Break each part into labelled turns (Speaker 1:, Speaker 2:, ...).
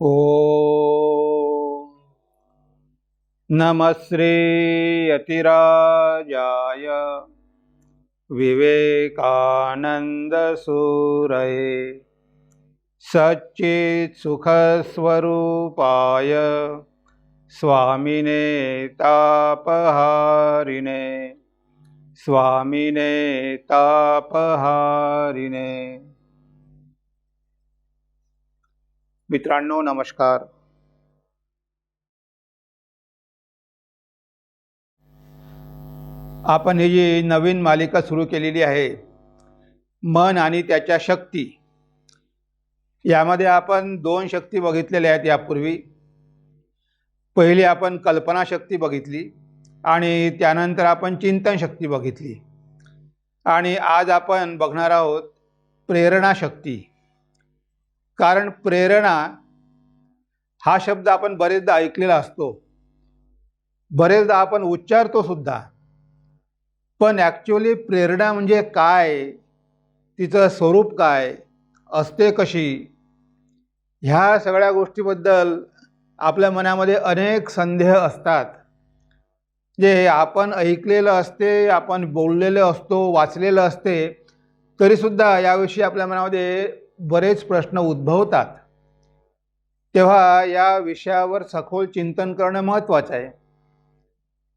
Speaker 1: ॐ नमः श्री यतिराजाय विवेकानंदसूरये सच्चित्सुखस्वरूपाय स्वामिने तापहारिणे स्वामिने तापहारिणे। मित्रांनो नमस्कार। आपण ही जी नवीन मालिका सुरू केलेली आहे मन आणि त्याच्या शक्ती, यामध्ये आपण दोन शक्ती बघितलेल्या आहेत यापूर्वी। पहिली आपण कल्पना शक्ती बघितली आणि त्यानंतर आपण चिंतन शक्ती बघितली आणि आज आपण बघणार आहोत प्रेरणा शक्ती। कारण प्रेरणा हा शब्द आपण बरेचदा ऐकलेला असतो, बरेचदा आपण उच्चारतो सुद्धा, पण ॲक्च्युअली प्रेरणा म्हणजे काय, तिचं स्वरूप काय असते, कशी, ह्या सगळ्या गोष्टीबद्दल आपल्या मनामध्ये अनेक संदेह असतात। जे आपण ऐकलेलं असते, आपण बोललेलं असतो, वाचलेलं असते, तरीसुद्धा याविषयी आपल्या मनामध्ये बरेच प्रश्न उद्भवतात। तेव्हा या विषयावर सखोल चिंतन करणं महत्त्वाचं आहे।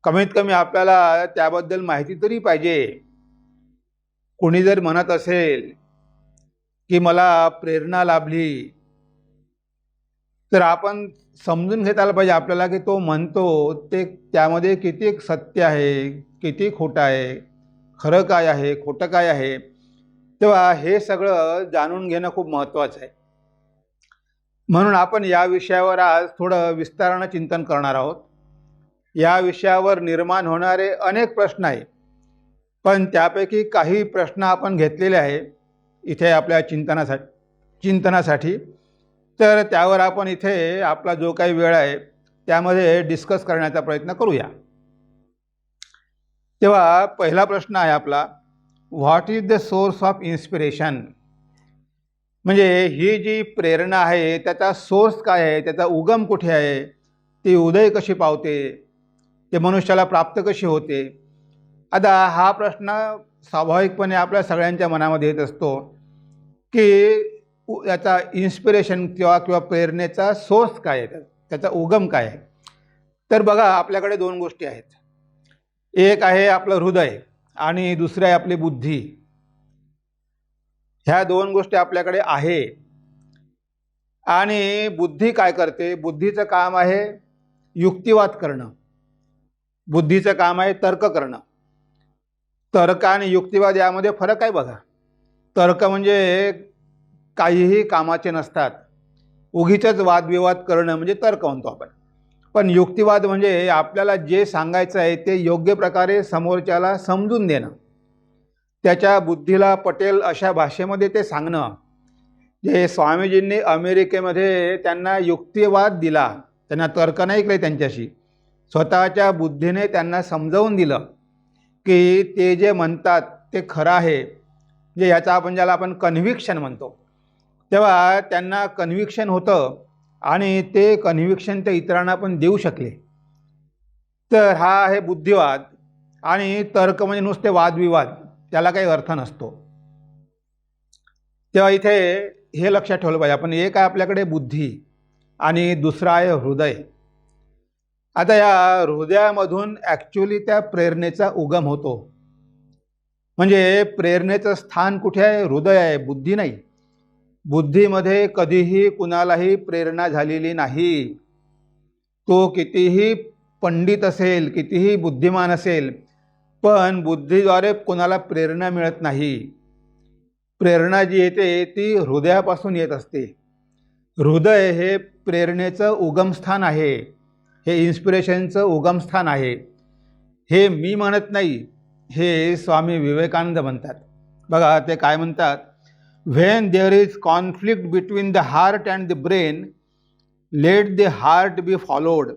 Speaker 1: कमीत कमी आपल्याला त्याबद्दल माहिती तरी पाहिजे। कोणी जर म्हणत असेल की मला प्रेरणा लाभली, तर आपण समजून घेतायला पाहिजे आपल्याला की तो म्हणतो ते त्यामध्ये किती सत्य आहे, किती खोटं आहे, खरं काय आहे, खोटं काय आहे। तेव्हा हे सगळं जाणून घेणं खूप महत्त्वाचं आहे। म्हणून आपण या विषयावर आज थोडं विस्तारानं चिंतन करणार आहोत। या विषयावर निर्माण होणारे अनेक प्रश्न आहेत, पण त्यापैकी काही प्रश्न आपण घेतलेले आहे इथे आपल्या चिंतनासाठी। तर त्यावर आपण इथे आपला जो काही वेळ आहे त्यामध्ये डिस्कस करण्याचा प्रयत्न करूया। तेव्हा पहिला प्रश्न आहे आपला, what is the source of inspiration. म्हणजे ही जी प्रेरणा आहे त्याचा सोर्स काय आहे, त्याचा उगम कुठे आहे, ती उदय कशी पावते, ते मनुष्याला प्राप्त कशी होते। आता हा प्रश्न स्वाभाविकपणे आपल्या सगळ्यांच्या मनामध्ये येत असतो की याचा इन्स्पिरेशन किंवा प्रेरणेचा सोर्स काय आहे, त्याचा उगम काय आहे। तर बघा, आपल्याकडे दोन गोष्टी आहेत। एक आहे आपलं हृदय आणि दुसरी आहे आपली बुद्धी। ह्या दोन गोष्टी आपल्याकडे आहे। आणि बुद्धी काय करते? बुद्धीचं काम आहे युक्तिवाद करणं, बुद्धीचं काम आहे तर्क करणं। तर्क आणि युक्तिवाद यामध्ये फरक आहे बघा। तर्क म्हणजे काहीही कामाचे नसतात, उगीचच वादविवाद करणं म्हणजे तर्क म्हणतो आपण। पण युक्तिवाद म्हणजे आपल्याला जे सांगायचं आहे ते योग्य प्रकारे समोरच्याला समजून देणं, त्याच्या बुद्धीला पटेल अशा भाषेमध्ये ते सांगणं। जे स्वामीजींनी अमेरिकेमध्ये त्यांना युक्तिवाद दिला, त्यांना तर्क नाही केले, त्यांच्याशी स्वतःच्या बुद्धीने त्यांना समजावून दिलं की ते जे म्हणतात ते खरं आहे, जे याचा ज्याला आपण कन्व्हिक्शन म्हणतो। तेव्हा त्यांना कन्व्हिक्शन होतं आणि ते कन्व्हिक्शन ते इतरांना पण देऊ शकले। तर हा आहे बुद्धिवाद। आणि तर्क म्हणजे नुसते वादविवाद, त्याला काही अर्थ नसतो। तेव्हा इथे हे लक्षात ठेवलं पाहिजे आपण। एक आहे आपल्याकडे बुद्धी आणि दुसरा आहे हृदय। आता या हृदयामधून ॲक्च्युअली त्या प्रेरणेचा उगम होतो। म्हणजे प्रेरणेचं स्थान कुठे आहे? हृदय आहे, बुद्धी नाही। बुद्धीमध्ये कधीही कुणालाही प्रेरणा झालेली नाही। तो कितीही पंडित असेल, कितीही बुद्धिमान असेल, पण बुद्धीद्वारे कोणाला प्रेरणा मिळत नाही। प्रेरणा जी येते ती हृदयापासून येत असते। हृदय हे प्रेरणेचं उगमस्थान आहे, हे इन्स्पिरेशनचं उगमस्थान आहे। हे मी म्हणत नाही, हे स्वामी विवेकानंद म्हणतात। बघा ते काय म्हणतात, when there is conflict between the heart and the brain, let the heart be followed.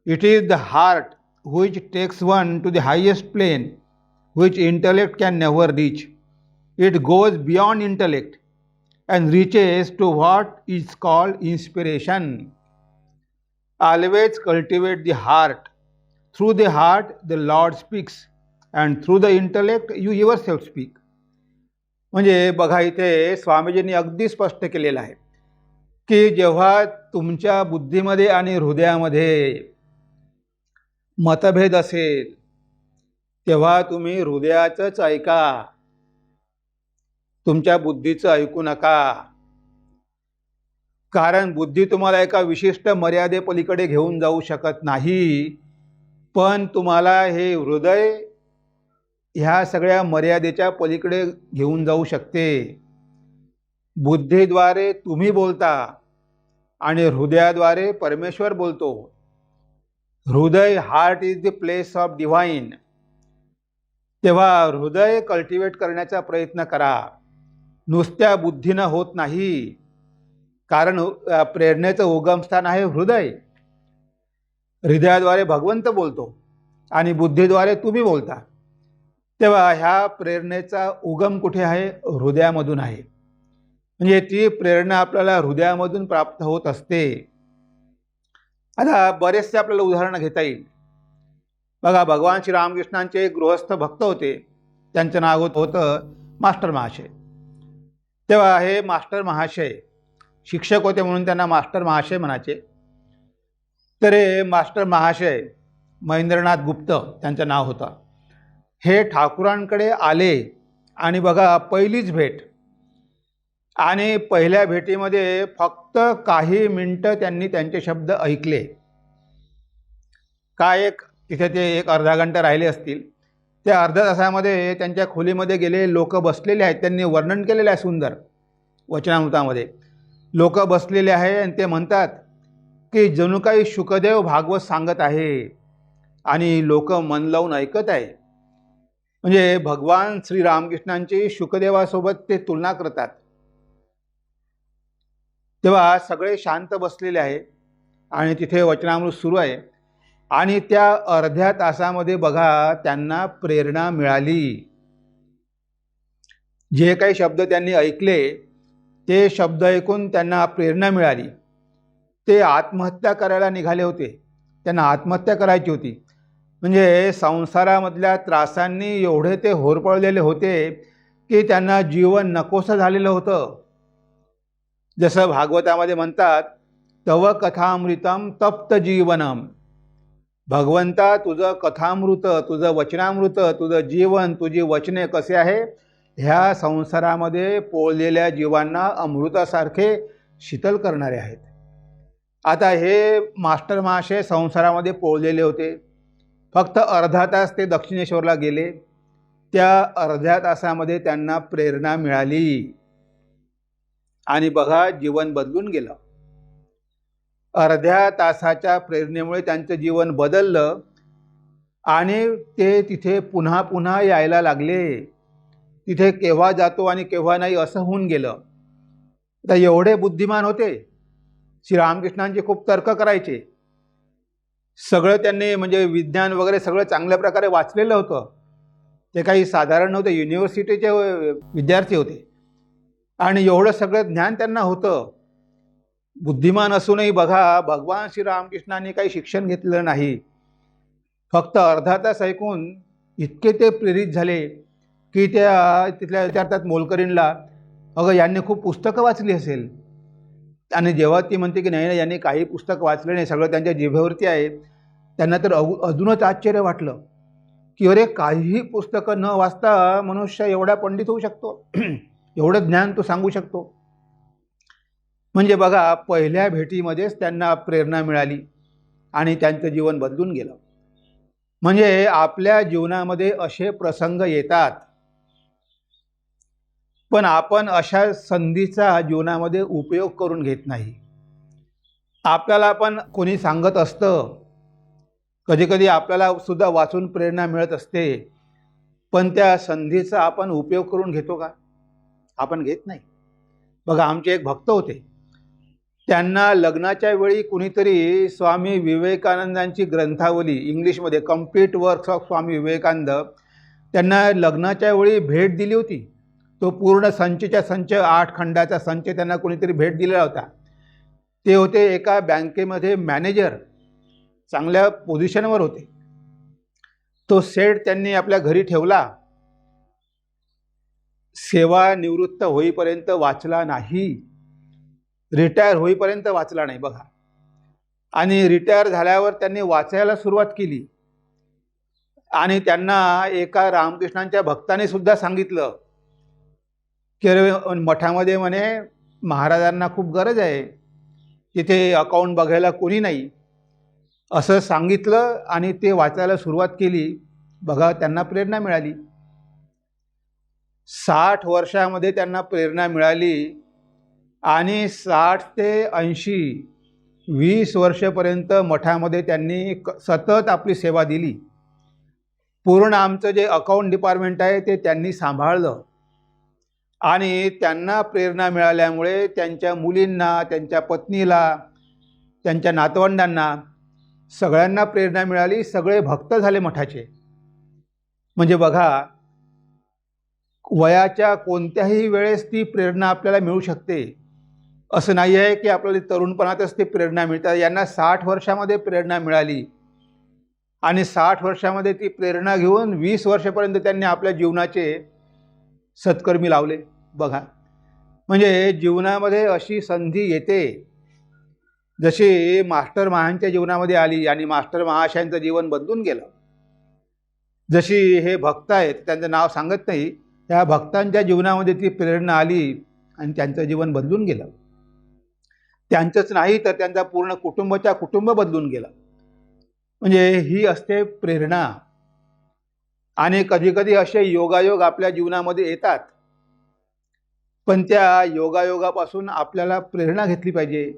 Speaker 1: It is the heart which takes one to the highest plane which intellect can never reach. It goes beyond intellect and reaches to what is called inspiration. Always cultivate the heart. Through the heart, the Lord speaks, and through the intellect, you yourself speak. म्हणजे बघा, इथे स्वामीजींनी अगदी स्पष्ट केलेलं आहे की जेव्हा तुमच्या बुद्धीमध्ये आणि हृदयामध्ये मतभेद असेल तेव्हा तुम्ही हृदयाचंच ऐका, तुमच्या बुद्धीचं ऐकू नका. कारण बुद्धी तुम्हाला एका विशिष्ट मर्यादेपलीकडे घेऊन जाऊ शकत नाही, पण तुम्हाला हे हृदय ह्या सगळ्या मर्यादेच्या पलीकडे घेऊन जाऊ शकते. बुद्धीद्वारे तुम्ही बोलता आणि हृदयाद्वारे परमेश्वर बोलतो. हृदय, heart is the place of divine. तेव्हा हृदय कल्टिवेट करण्याचा प्रयत्न करा, नुसत्या बुद्धीनं होत नाही. कारण प्रेरणेचं उगमस्थान आहे हृदय. हृदयाद्वारे भगवंत बोलतो आणि बुद्धीद्वारे तुम्ही बोलता. तेव्हा ह्या प्रेरणेचा उगम कुठे आहे? हृदयामधून आहे. म्हणजे ती प्रेरणा आपल्याला हृदयामधून प्राप्त होत असते. आता बरेचसे आपल्याला उदाहरणं घेता येईल. बघा, भगवान श्रीरामकृष्णांचे एक गृहस्थ भक्त होते, त्यांचं नाव होतं मास्टर महाशय. तेव्हा हे मास्टर महाशय शिक्षक होते म्हणून त्यांना मास्टर महाशय म्हणायचे. तर हे मास्टर महाशय महेंद्रनाथ गुप्त त्यांचं नाव होतं. हे ठाकुरांकडे आले आणि बघा, पहिलीच भेट, आणि पहिल्या भेटीमध्ये फक्त काही मिनटं त्यांनी त्यांचे शब्द ऐकले. तिथे ते एक अर्धा घंटा राहिले असतील. त्या अर्ध्या तासामध्ये त्यांच्या खोलीमध्ये गेले, लोक बसलेले आहेत. त्यांनी वर्णन केलेलं आहे सुंदर वचनामृतामध्ये. लोक बसलेले आहे आणि ते म्हणतात की जणू काही शुकदेव भागवत सांगत आहे आणि लोक मन लावून ऐकत आहे. म्हणजे भगवान श्रीरामकृष्णांची शुकदेवासोबत ते तुलना करतात. तेव्हा सगळे शांत बसलेले आहे आणि तिथे वचनामृत सुरू आहे. आणि त्या अर्ध्या तासामध्ये बघा, त्यांना प्रेरणा मिळाली. जे काही शब्द त्यांनी ऐकले ते शब्द ऐकून त्यांना प्रेरणा मिळाली. ते आत्महत्या करायला निघाले होते, त्यांना आत्महत्या करायची होती. म्हणजे संसारामधल्या त्रासांनी एवढे ते होरपळलेले होते की त्यांना जीवन नकोसं झालेलं होतं. जसं भागवतामध्ये म्हणतात, तव कथामृतम तप्त जीवनम. भगवंता, तुझं कथामृत, तुझं वचनामृत, तुझं जीवन, तुझी वचने कसे आहे, ह्या संसारामध्ये पोळलेल्या जीवांना अमृतासारखे शीतल करणारे आहेत. आता हे मास्टर महाशय संसारामध्ये पोळलेले होते. फक्त अर्धा तास ते दक्षिणेश्वरला गेले. त्या अर्ध्या तासामध्ये त्यांना प्रेरणा मिळाली आणि बघा, जीवन बदलून गेलं. अर्ध्या तासाच्या प्रेरणेमुळे त्यांचं जीवन बदललं आणि ते तिथे पुन्हा पुन्हा यायला लागले. तिथे केव्हा जातो आणि केव्हा नाही असं होऊन गेलं. आता एवढे बुद्धिमान होते, श्रीरामकृष्णांचे खूप तर्क करायचे. सगळं त्यांनी म्हणजे विज्ञान वगैरे सगळं चांगल्या प्रकारे वाचलेलं होतं. ते काही साधारण नव्हते, युनिव्हर्सिटीचे विद्यार्थी होते आणि एवढं सगळं ज्ञान त्यांना होतं. बुद्धिमान असूनही बघा, भगवान श्रीरामकृष्णांनी काही शिक्षण घेतलेलं नाही. फक्त अर्धा तास ऐकून इतके ते प्रेरित झाले की त्या तिथल्या विचारतात मोलकरीणला, अगं यांनी खूप पुस्तकं वाचली असेल. आणि जेव्हा ती म्हणते की नाही, यांनी काही पुस्तक वाचले नाही, सगळं त्यांच्या जिभेवरती आहे, त्यांना तर अजूनच आश्चर्य वाटलं की अरे, काहीही पुस्तकं न वाचता मनुष्य एवढा पंडित होऊ शकतो, एवढं ज्ञान तो सांगू शकतो. म्हणजे बघा, पहिल्या भेटीमध्येच त्यांना प्रेरणा मिळाली आणि त्यांचं जीवन बदलून गेलं. म्हणजे आपल्या जीवनामध्ये असे प्रसंग येतात, पण आपण अशा संधीचा जीवनामध्ये उपयोग करून घेत नाही. आपल्याला पण कोणी सांगत असतं, कधीकधी आपल्याला सुद्धा वाचून प्रेरणा मिळत असते, पण त्या संधीचा आपण उपयोग करून घेतो का? आपण घेत नाही. बघा, आमचे एक भक्त होते, त्यांना लग्नाच्या वेळी कुणीतरी स्वामी विवेकानंदांची ग्रंथावली, इंग्लिशमध्ये complete works of Swami Vivekananda, त्यांना लग्नाच्या वेळी भेट दिली होती. तो पूर्ण संचच्या संच 8 खंडाचा संच त्यांना कोणीतरी भेट दिलेला होता. ते होते एका बँकेमध्ये मॅनेजर, चांगल्या पोझिशनवर होते. तो सेट त्यांनी आपल्या घरी ठेवला. सेवानिवृत्त होईपर्यंत वाचला नाही, रिटायर होईपर्यंत वाचला नाही बघा. आणि रिटायर झाल्यावर त्यांनी वाचायला सुरुवात केली. आणि त्यांना एका रामकृष्णांच्या भक्ताने सुद्धा सांगितलं की मठामध्ये म्हणे महाराजांना खूप गरज आहे, तिथे अकाउंट बघायला कोणी नाही, असं सांगितलं. आणि ते वाचायला सुरुवात केली. बघा, त्यांना प्रेरणा मिळाली. 60 वर्षामध्ये त्यांना प्रेरणा मिळाली. आणि 60 ते 80 20 वर्षापर्यंत मठामध्ये त्यांनी सतत आपली सेवा दिली. पूर्ण आमचं जे अकाउंट डिपार्टमेंट आहे ते त्यांनी सांभाळलं. आणि त्यांना प्रेरणा मिळाल्यामुळे त्यांच्या मुलींना, त्यांच्या पत्नीला, त्यांच्या नातवंडांना सगळ्यांना प्रेरणा मिळाली. सगळे भक्त झाले मठाचे. म्हणजे बघा, वयाच्या कोणत्याही वेळेस ती प्रेरणा आपल्याला मिळू शकते. असं नाही आहे की आपल्याला तरुणपणातच ती प्रेरणा मिळतात. यांना 60 वर्षामध्ये प्रेरणा मिळाली. आणि 60 वर्षामध्ये ती प्रेरणा घेऊन 20 वर्षापर्यंत त्यांनी आपल्या जीवनाचे सत्कर्मी लावले. बघा, म्हणजे जीवनामध्ये अशी संधी येते, जशी मास्टर महांच्या जीवनामध्ये आली आणि मास्टर महाशयांचं जीवन बदलून गेलं. जशी हे भक्त आहेत, त्यांचं नाव सांगत नाही, त्या भक्तांच्या जीवनामध्ये ती प्रेरणा आली आणि त्यांचं जीवन बदलून गेलं. त्यांचंच नाही तर त्यांचा पूर्ण कुटुंब बदलून गेलं. म्हणजे ही असते प्रेरणा. आणि कधीकधी असे योगायोग आपल्या जीवनामध्ये येतात, पण त्या योगायोगापासून आपल्याला प्रेरणा घेतली पाहिजे.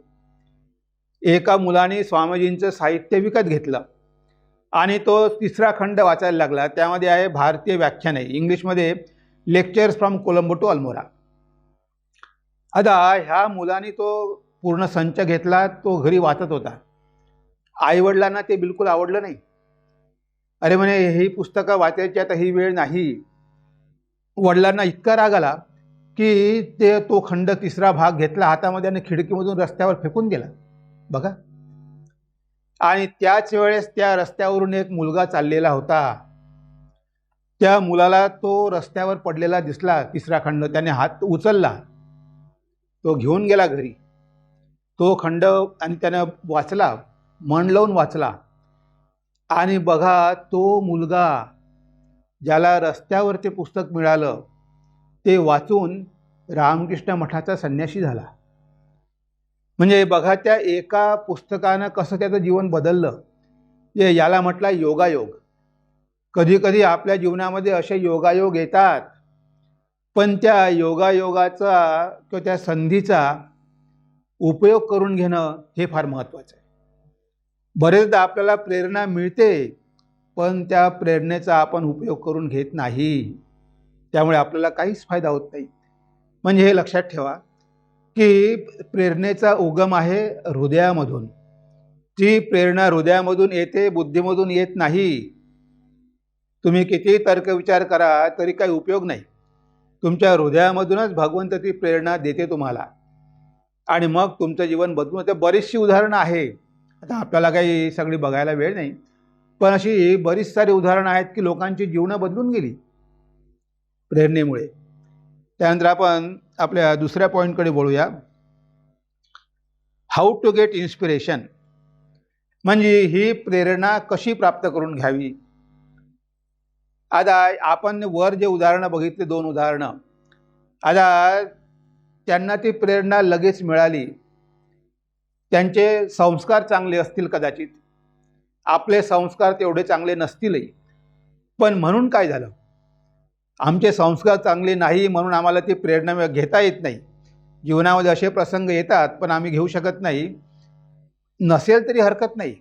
Speaker 1: एका मुलाने स्वामीजींचं साहित्य विकत घेतलं आणि तो 3रा खंड वाचायला लागला. त्यामध्ये आहे भारतीय व्याख्याने, इंग्लिशमध्ये lectures from Colombo to Almora. आता ह्या मुलाने तो पूर्ण संच घेतला, तो घरी वाचत होता. आईवडिलांना ते बिलकुल आवडलं नाही. अरे म्हणे, ही पुस्तकं वाचायची आता ही वेळ नाही. वडिलांना इतका राग आला की तो खंड 3रा भाग घेतला हातामध्ये आणि खिडकीमधून रस्त्यावर फेकून दिला. बघा, आणि त्याच वेळेस त्या रस्त्यावरून एक मुलगा चाललेला होता. त्या मुलाला तो रस्त्यावर पडलेला दिसला 3रा खंड. त्याने हात उचलला, तो घेऊन गेला घरी तो खंड आणि त्यानं वाचला, मन लावून वाचला. आणि बघा, तो मुलगा ज्याला रस्त्यावर ते पुस्तक मिळालं ते वाचून रामकृष्ण मठाचा संन्यासी झाला. म्हणजे बघा, त्या एका पुस्तकानं कसं त्याचं जीवन बदललं. याला म्हटला योगायोग. कधीकधी आपल्या जीवनामध्ये असे योगायोग येतात, पण त्या योगायोगाचा किंवा त्या संधीचा उपयोग करून घेणं हे फार महत्त्वाचं आहे. बरेचदा आपल्याला प्रेरणा मिळते, पण त्या प्रेरणेचा आपण उपयोग करून घेत नाही. त्यामुळे आपल्याला काहीच फायदा होत नाही. म्हणजे हे लक्षात ठेवा की प्रेरणेचा उगम आहे हृदयामधून. ती प्रेरणा हृदयामधून येते, बुद्धीमधून येत नाही. तुम्ही कितीही तर्कविचार करा तरी काही उपयोग नाही. तुमच्या हृदयामधूनच भगवंत ती प्रेरणा देते तुम्हाला, आणि मग तुमचं जीवन बदलून होतं. बरीचशी उदाहरणं आहे, आता आपल्याला काही सगळी बघायला वेळ नाही, पण अशी बरीच सारी उदाहरणं आहेत की लोकांची जीवनं बदलून गेली प्रेरणेमुळे. त्यानंतर आपण आपल्या दुसऱ्या पॉईंटकडे बोलूया. हाऊ टू गेट इन्स्पिरेशन, म्हणजे ही प्रेरणा कशी प्राप्त करून घ्यावी. आता आपण वर जे उदाहरणं बघितले, 2 उदाहरणं, आता त्यांना ती प्रेरणा लगेच मिळाली. त्यांचे संस्कार चांगले असतील कदाचित, आपले संस्कार तेवढे चांगले नसतीलही. पण म्हणून काय झालं, आमचे संस्कार चांगले नाही म्हणून आम्हाला ती प्रेरणा घेता येत नाही. जीवनामध्ये असे प्रसंग येतात पण आम्ही घेऊ शकत नाही. नसेल तरी हरकत नाही,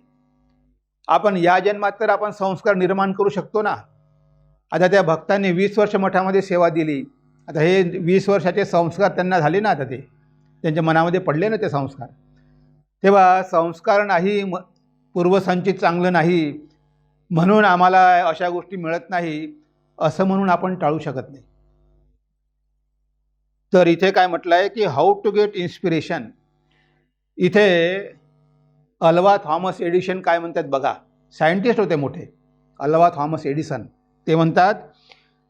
Speaker 1: आपण या जन्मात तर आपण संस्कार निर्माण करू शकतो ना. आता त्या भक्तांनी 20 वर्ष मठामध्ये सेवा दिली. आता हे 20 वर्षाचे संस्कार त्यांना झाले ना, आता ते त्यांच्या मनामध्ये पडले ना ते संस्कार. तेव्हा संस्कार नाही, पूर्वसंचित चांगलं नाही म्हणून आम्हाला अशा गोष्टी मिळत नाही असं म्हणून आपण टाळू शकत नाही. तर इथे काय म्हटलं आहे की हाऊ टू गेट इन्स्पिरेशन. इथे अल्वा थॉमस एडिसन काय म्हणतात बघा, सायंटिस्ट होते मोठे अल्वा थॉमस एडिसन. ते म्हणतात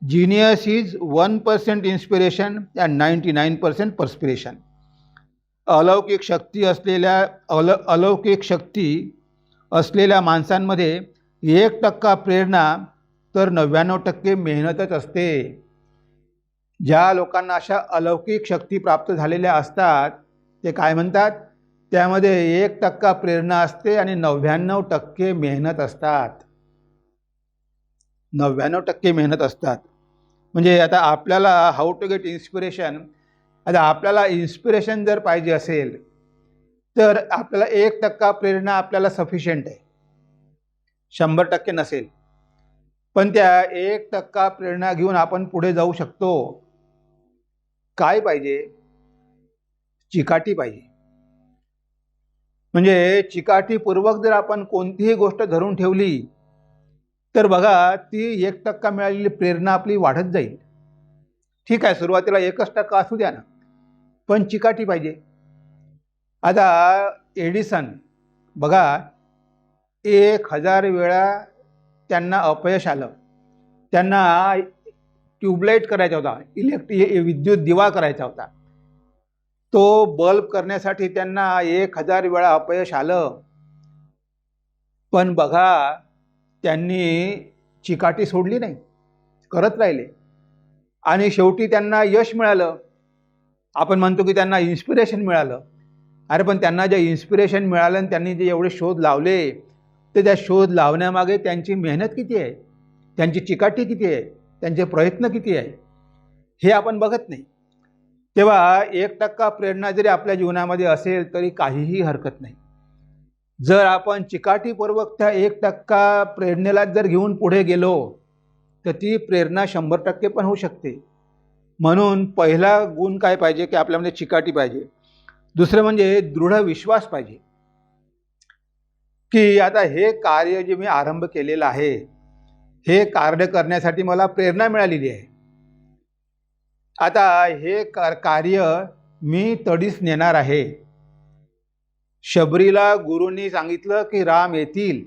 Speaker 1: genius is 1% inspiration and 99% perspiration. अलौकिक शक्ती असलेल्या माणसांमध्ये 1% प्रेरणा तर 99% मेहनतच असते. ज्या लोकांना अशा अलौकिक शक्ती प्राप्त झालेल्या असतात ते काय म्हणतात, त्यामध्ये 1% प्रेरणा असते आणि 99% मेहनत असतात. 99% मेहनत असतात. म्हणजे आता आपल्याला हाऊ टू गेट इन्स्पिरेशन, आता आपल्याला इन्स्पिरेशन जर पाहिजे असेल तर आपल्याला 1% प्रेरणा आपल्याला सफिशियंट आहे, 100% नसेल. पण त्या 1% प्रेरणा घेऊन आपण पुढे जाऊ शकतो. काय पाहिजे? चिकाटी पाहिजे. म्हणजे चिकाटीपूर्वक जर आपण कोणतीही गोष्ट धरून ठेवली तर बघा ती 1% मिळालेली प्रेरणा आपली वाढत जाईल. ठीक आहे, सुरुवातीला 1% असू द्या ना, पण चिकाटी पाहिजे. आता एडिसन बघा 1000 वेळा त्यांना अपयश आलं. त्यांना ट्यूबलाईट करायचा होता, विद्युत दिवा करायचा होता. तो बल्ब करण्यासाठी त्यांना 1000 वेळा अपयश आलं. पण बघा त्यांनी चिकाटी सोडली नाही, करत राहिले आणि शेवटी त्यांना यश मिळालं. आपण म्हणतो की त्यांना इन्स्पिरेशन मिळालं. अरे पण त्यांना जे इन्स्पिरेशन मिळालं आणि त्यांनी जे एवढे शोध लावले तर त्या शोध लावण्यामागे त्यांची मेहनत किती आहे, त्यांची चिकाटी किती आहे, त्यांचे प्रयत्न किती आहे, हे आपण बघत नाही. तेव्हा 1% प्रेरणा जरी आपल्या जीवनामध्ये असेल तरी काहीही हरकत नाही. जर आपण चिकाटीपूर्वक त्या 1% प्रेरणेला जर घेऊन पुढे गेलो तर ती प्रेरणा 100% पण होऊ शकते. म्हणून पहिला गुण काय पाहिजे की आपल्यामध्ये चिकाटी पाहिजे. दुसरं म्हणजे दृढ विश्वास पाहिजे की आता हे कार्य जे मी आरंभ केलेलं आहे हे कार्य करण्यासाठी मला प्रेरणा मिळालेली आहे. आता हे कार्य मी तडीस नेणार आहे. शबरीला गुरूंनी सांगितलं की राम येतील,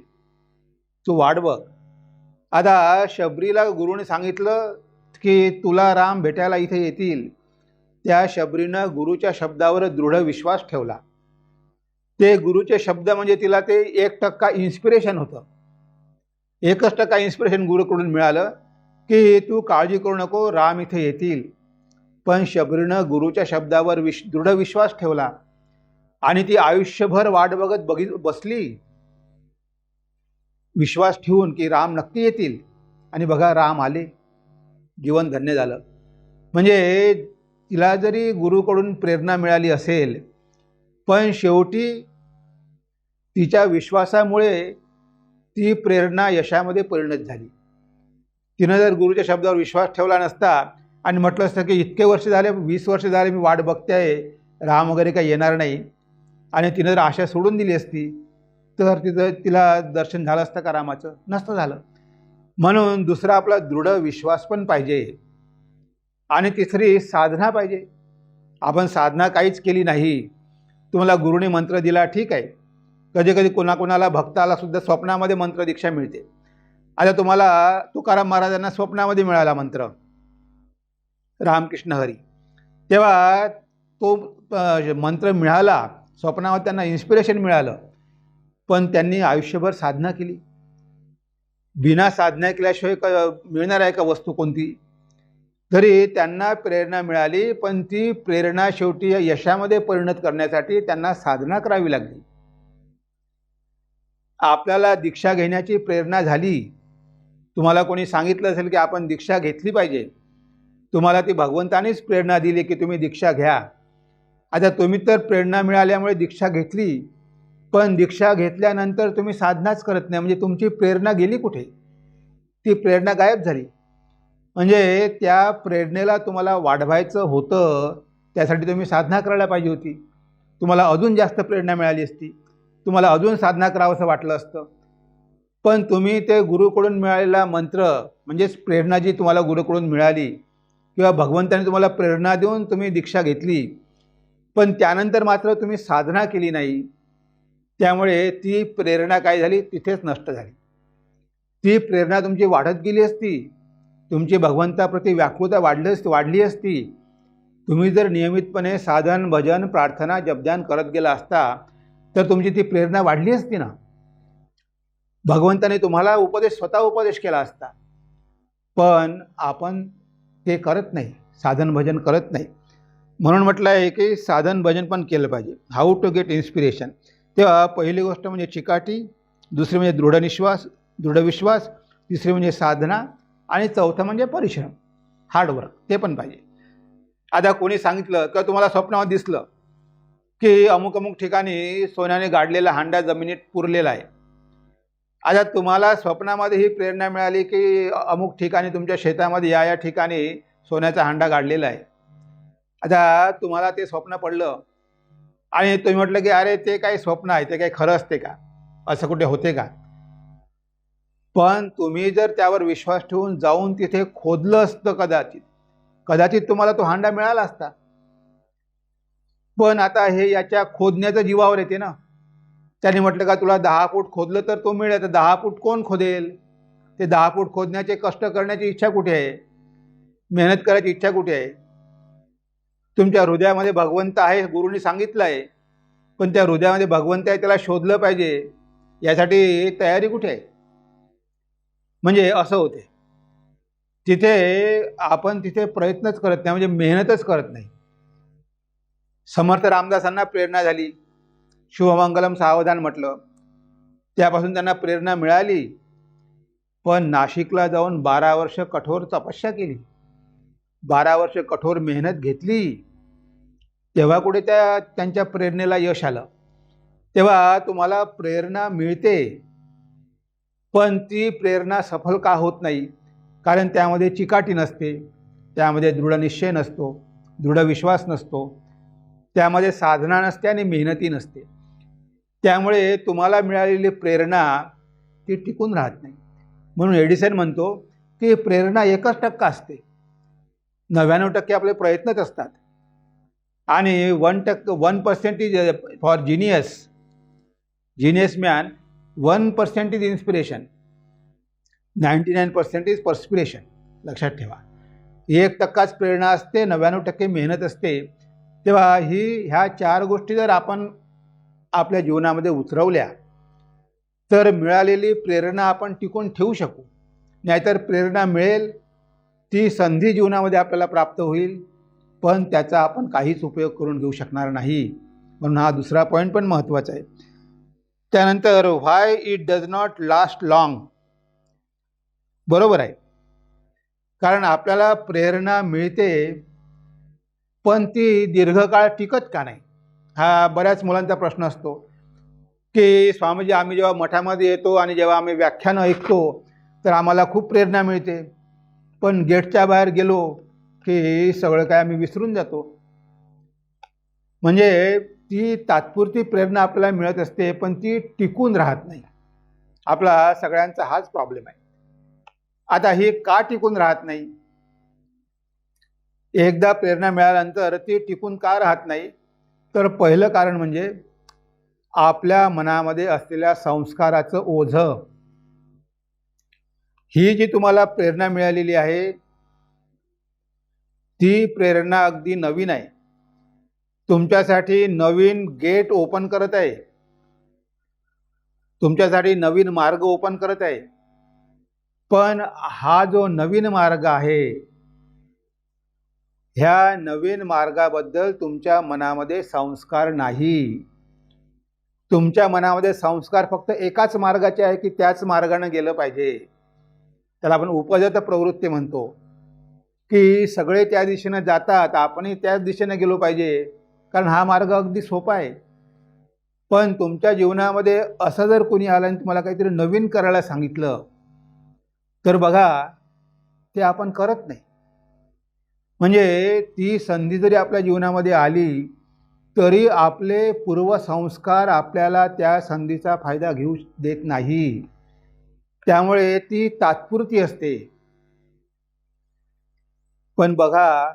Speaker 1: तू वाट बघ. आता शबरीला गुरूने सांगितलं की तुला राम भेटायला इथे येतील. त्या शबरीनं गुरुच्या शब्दावर दृढ विश्वास ठेवला. ते गुरुचे शब्द म्हणजे तिला ते 1% इन्स्पिरेशन होतं. 1% इन्स्पिरेशन गुरुकडून मिळालं की तू काळजी करू नको, राम इथे येतील. पण शबरीनं गुरुच्या शब्दावर दृढ विश्वास ठेवला आणि ती आयुष्यभर वाट बघत बसली विश्वास ठेवून की राम नक्की येतील. आणि बघा राम आले, जीवन धन्य झालं. म्हणजे तिला जरी गुरुकडून प्रेरणा मिळाली असेल पण शेवटी तिच्या विश्वासामुळे ती प्रेरणा यशामध्ये परिणत झाली. तिनं जर गुरुच्या शब्दावर विश्वास ठेवला नसता आणि म्हटलं असतं की इतके वर्ष झाले, 20 वर्ष झाले मी वाट बघते, राम वगैरे काही येणार नाही, आणि तिनं जर आशा सोडून दिली असती तर तिला दर्शन झालं असतं का रामाचं? नसतं झालं. म्हणून दुसरा आपला दृढ विश्वास पण पाहिजे आणि तिसरी साधना पाहिजे. आपण साधना काहीच केली नाही, तुम्हाला गुरुने मंत्र दिला ठीक आहे, कधी कधी कोणाकोणाला भक्ताला सुद्धा स्वप्नामध्ये मंत्र दीक्षा मिळते. आता तुम्हाला तुकाराम महाराजांना स्वप्नामध्ये मिळाला मंत्र रामकृष्ण हरी, तेव्हा तो मंत्र मिळाला स्वप्नामध्ये, त्यांना इन्स्पिरेशन मिळालं, पण त्यांनी आयुष्यभर साधना केली. बिना साधना केल्याशिवाय मिळणार आहे का वस्तू कोणती? तरी त्यांना प्रेरणा मिळाली, पण ती प्रेरणा शेवटी यशामध्ये परिणत करण्यासाठी त्यांना साधना करावी लागली. आपल्याला दीक्षा घेण्याची प्रेरणा झाली, तुम्हाला कोणी सांगितलं असेल की आपण दीक्षा घेतली पाहिजे, तुम्हाला ती भगवंतानेच प्रेरणा दिली की तुम्ही दीक्षा घ्या. आता तुम्ही तर प्रेरणा मिळाल्यामुळे दीक्षा घेतली, पण दीक्षा घेतल्यानंतर तुम्ही साधनाच करत नाही, म्हणजे तुमची प्रेरणा गेली कुठे? ती प्रेरणा गायब झाली. म्हणजे त्या प्रेरणेला तुम्हाला वाढवायचं होतं, त्यासाठी तुम्ही साधना करायला पाहिजे होती. तुम्हाला अजून जास्त प्रेरणा मिळाली असती, तुम्हाला अजून साधना करावंसं वाटलं असतं. पण तुम्ही ते गुरुकडून मिळालेला मंत्र म्हणजेच प्रेरणा जी तुम्हाला गुरुकडून मिळाली किंवा भगवंताने तुम्हाला प्रेरणा देऊन तुम्ही दीक्षा घेतली, पण त्यानंतर मात्र तुम्ही साधना केली नाही, त्यामुळे ती प्रेरणा काय झाली, तिथेच नष्ट झाली. ती प्रेरणा तुमची वाढत गेली असती, तुमची भगवंताप्रती व्याकुळता वाढली असती. तुम्ही जर नियमितपणे साधन भजन प्रार्थना जपध्यान करत गेला असता तर तुमची ती प्रेरणा वाढली असती ना. भगवंताने तुम्हाला स्वतः उपदेश केला असता, पण आपण ते करत नाही, साधन भजन करत नाही. म्हणून म्हटलं आहे की साधन भजन पण केलं पाहिजे. How to get inspiration. तेव्हा पहिली गोष्ट म्हणजे चिकाटी, दुसरी म्हणजे दृढविश्वास, तिसरी म्हणजे साधना, आणि चौथं म्हणजे परिश्रम, हार्डवर्क, ते पण पाहिजे. आता कोणी सांगितलं किंवा तुम्हाला स्वप्नावर दिसलं की अमुक अमुक ठिकाणी सोन्याने गाडलेला हांडा जमिनीत पुरलेला आहे. आता तुम्हाला स्वप्नामध्ये ही प्रेरणा मिळाली की अमुक ठिकाणी तुमच्या शेतामध्ये या ठिकाणी सोन्याचा हांडा गाडलेला आहे. आता तुम्हाला ते स्वप्न पडलं आणि तुम्ही म्हटलं की अरे ते काही स्वप्न आहे, ते काही खरं असते का, असं कुठे होते का. पण तुम्ही जर त्यावर विश्वास ठेवून जाऊन तिथे खोदलं असतं, कदाचित तुम्हाला तो हांडा मिळाला असता. पण आता हे याच्या खोदण्याच्या जीवावर येते ना. त्याने म्हटलं का तुला 10 फूट खोदलं तर तो मिळेल, तर 10 फूट कोण खोदेल. ते 10 फूट खोदण्याचे कष्ट करण्याची इच्छा कुठे आहे, मेहनत करायची इच्छा कुठे आहे. तुमच्या हृदयामध्ये भगवंत आहे, गुरुनी सांगितलं आहे, पण त्या हृदयामध्ये भगवंत आहे त्याला शोधलं पाहिजे, यासाठी तयारी कुठे आहे. म्हणजे असं होते, आपण तिथे प्रयत्नच करत नाही, म्हणजे मेहनतच करत नाही. समर्थ रामदासांना प्रेरणा झाली, शुभमंगलम सावधान म्हटलं, त्यापासून त्यांना प्रेरणा मिळाली. पण नाशिकला जाऊन 12 वर्ष कठोर तपस्या केली, 12 वर्ष कठोर मेहनत घेतली, तेव्हा कुठे त्यांच्या प्रेरणेला यश आलं. तेव्हा तुम्हाला प्रेरणा मिळते, पण ती प्रेरणा सफल का होत नाही, कारण त्यामध्ये चिकाटी नसते, त्यामध्ये दृढनिश्चय नसतो, दृढविश्वास नसतो, त्यामध्ये साधना नसते आणि मेहनती नसते. त्यामुळे तुम्हाला मिळालेली प्रेरणा ती टिकून राहत नाही. म्हणून एडिसन म्हणतो की प्रेरणा 1% असते, 99% आपले प्रयत्नच असतात, आणि 1% is for genius man, 1% is inspiration, 99% is perspiration. लक्षात ठेवा, 1%च प्रेरणा असते, 99% मेहनत असते. तेव्हा ह्या 4 गोष्टी जर आपण आपल्या जीवनामध्ये उतरवल्या तर मिळालेली प्रेरणा आपण टिकून ठेवू शकू. नाहीतर प्रेरणा मिळेल, ती संधी जीवनामध्ये आपल्याला प्राप्त होईल, पण त्याचा आपण काहीच उपयोग करून घेऊ शकणार नाही. म्हणून हा दुसरा पॉईंट पण महत्त्वाचा आहे. त्यानंतर why it does not last long. बरोबर आहे, कारण आपल्याला प्रेरणा मिळते, पण ती दीर्घकाळ टिकत का नाही, हा बऱ्याच मुलांचा प्रश्न असतो. की स्वामीजी, आम्ही जेव्हा मठामध्ये येतो आणि जेव्हा आम्ही व्याख्यानं ऐकतो तर आम्हाला खूप प्रेरणा मिळते, पण गेटच्या बाहेर गेलो की सगळं काय आम्ही विसरून जातो. म्हणजे ती तात्पुरती प्रेरणा आपल्याला मिळत असते, पण ती टिकून राहत नाही. आपला सगळ्यांचा हाच प्रॉब्लेम आहे. आता ही का टिकून राहत नाही, एकदा प्रेरणा मिळाल्यानंतर ती टिकून का राहत नाही, तर पहिलं कारण म्हणजे आपल्या मनामध्ये असलेल्या संस्काराचं ओझं. ही जी तुम्हाला प्रेरणा मिळालेली आहे ती प्रेरणा अगदी नवीन आहे, तुमच्यासाठी नवीन गेट ओपन करत आहे, तुमच्यासाठी नवीन मार्ग ओपन करत आहे. पण हा जो नवीन मार्ग आहे, ह्या नवीन मार्गाबद्दल तुमच्या मनामध्ये संस्कार नाही. तुमच्या मनामध्ये संस्कार फक्त एकाच मार्गाचे आहे की त्याच मार्गाने गेलं पाहिजे. त्याला आपण उपजत प्रवृत्ती म्हणतो, की सगळे त्या दिशेने जातात, आपणही त्याच दिशेने गेलो पाहिजे, कारण हा मार्ग अगदी सोपा आहे. पण तुमच्या जीवनामध्ये असं जर कोणी आलं आणि तुम्हाला काहीतरी नवीन करायला सांगितलं तर बघा, ते आपण करत नाही. म्हणजे ती संधी जरी आपल्या जीवनामध्ये आली तरी आपले पूर्वसंस्कार आपल्याला त्या संधीचा फायदा घेऊ देत नाही, त्यामुळे ती तात्पुरती असते. पण बघा,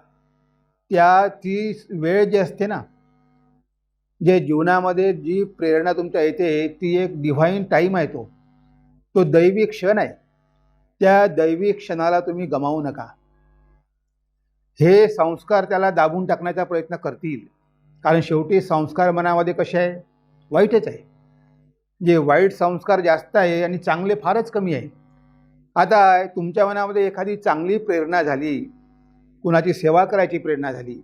Speaker 1: ती वेळ जी असते ना, जे जीवनामध्ये जी प्रेरणा तुमच्या येते, ती एक डिव्हाइन टाईम आहे. तो दैवी क्षण आहे. त्या दैवी क्षणाला तुम्ही गमावू नका. हे संस्कार त्याला दाबून टाकण्याचा प्रयत्न करतील, कारण शेवटी संस्कार मनामध्ये कसे आहे, वाईटच आहे. जे वाईट संस्कार जास्त आहे आणि चांगले फारच कमी आहे. आता तुमच्या मनामध्ये एखादी चांगली प्रेरणा झाली, कुणाची सेवा करायची प्रेरणा झाली,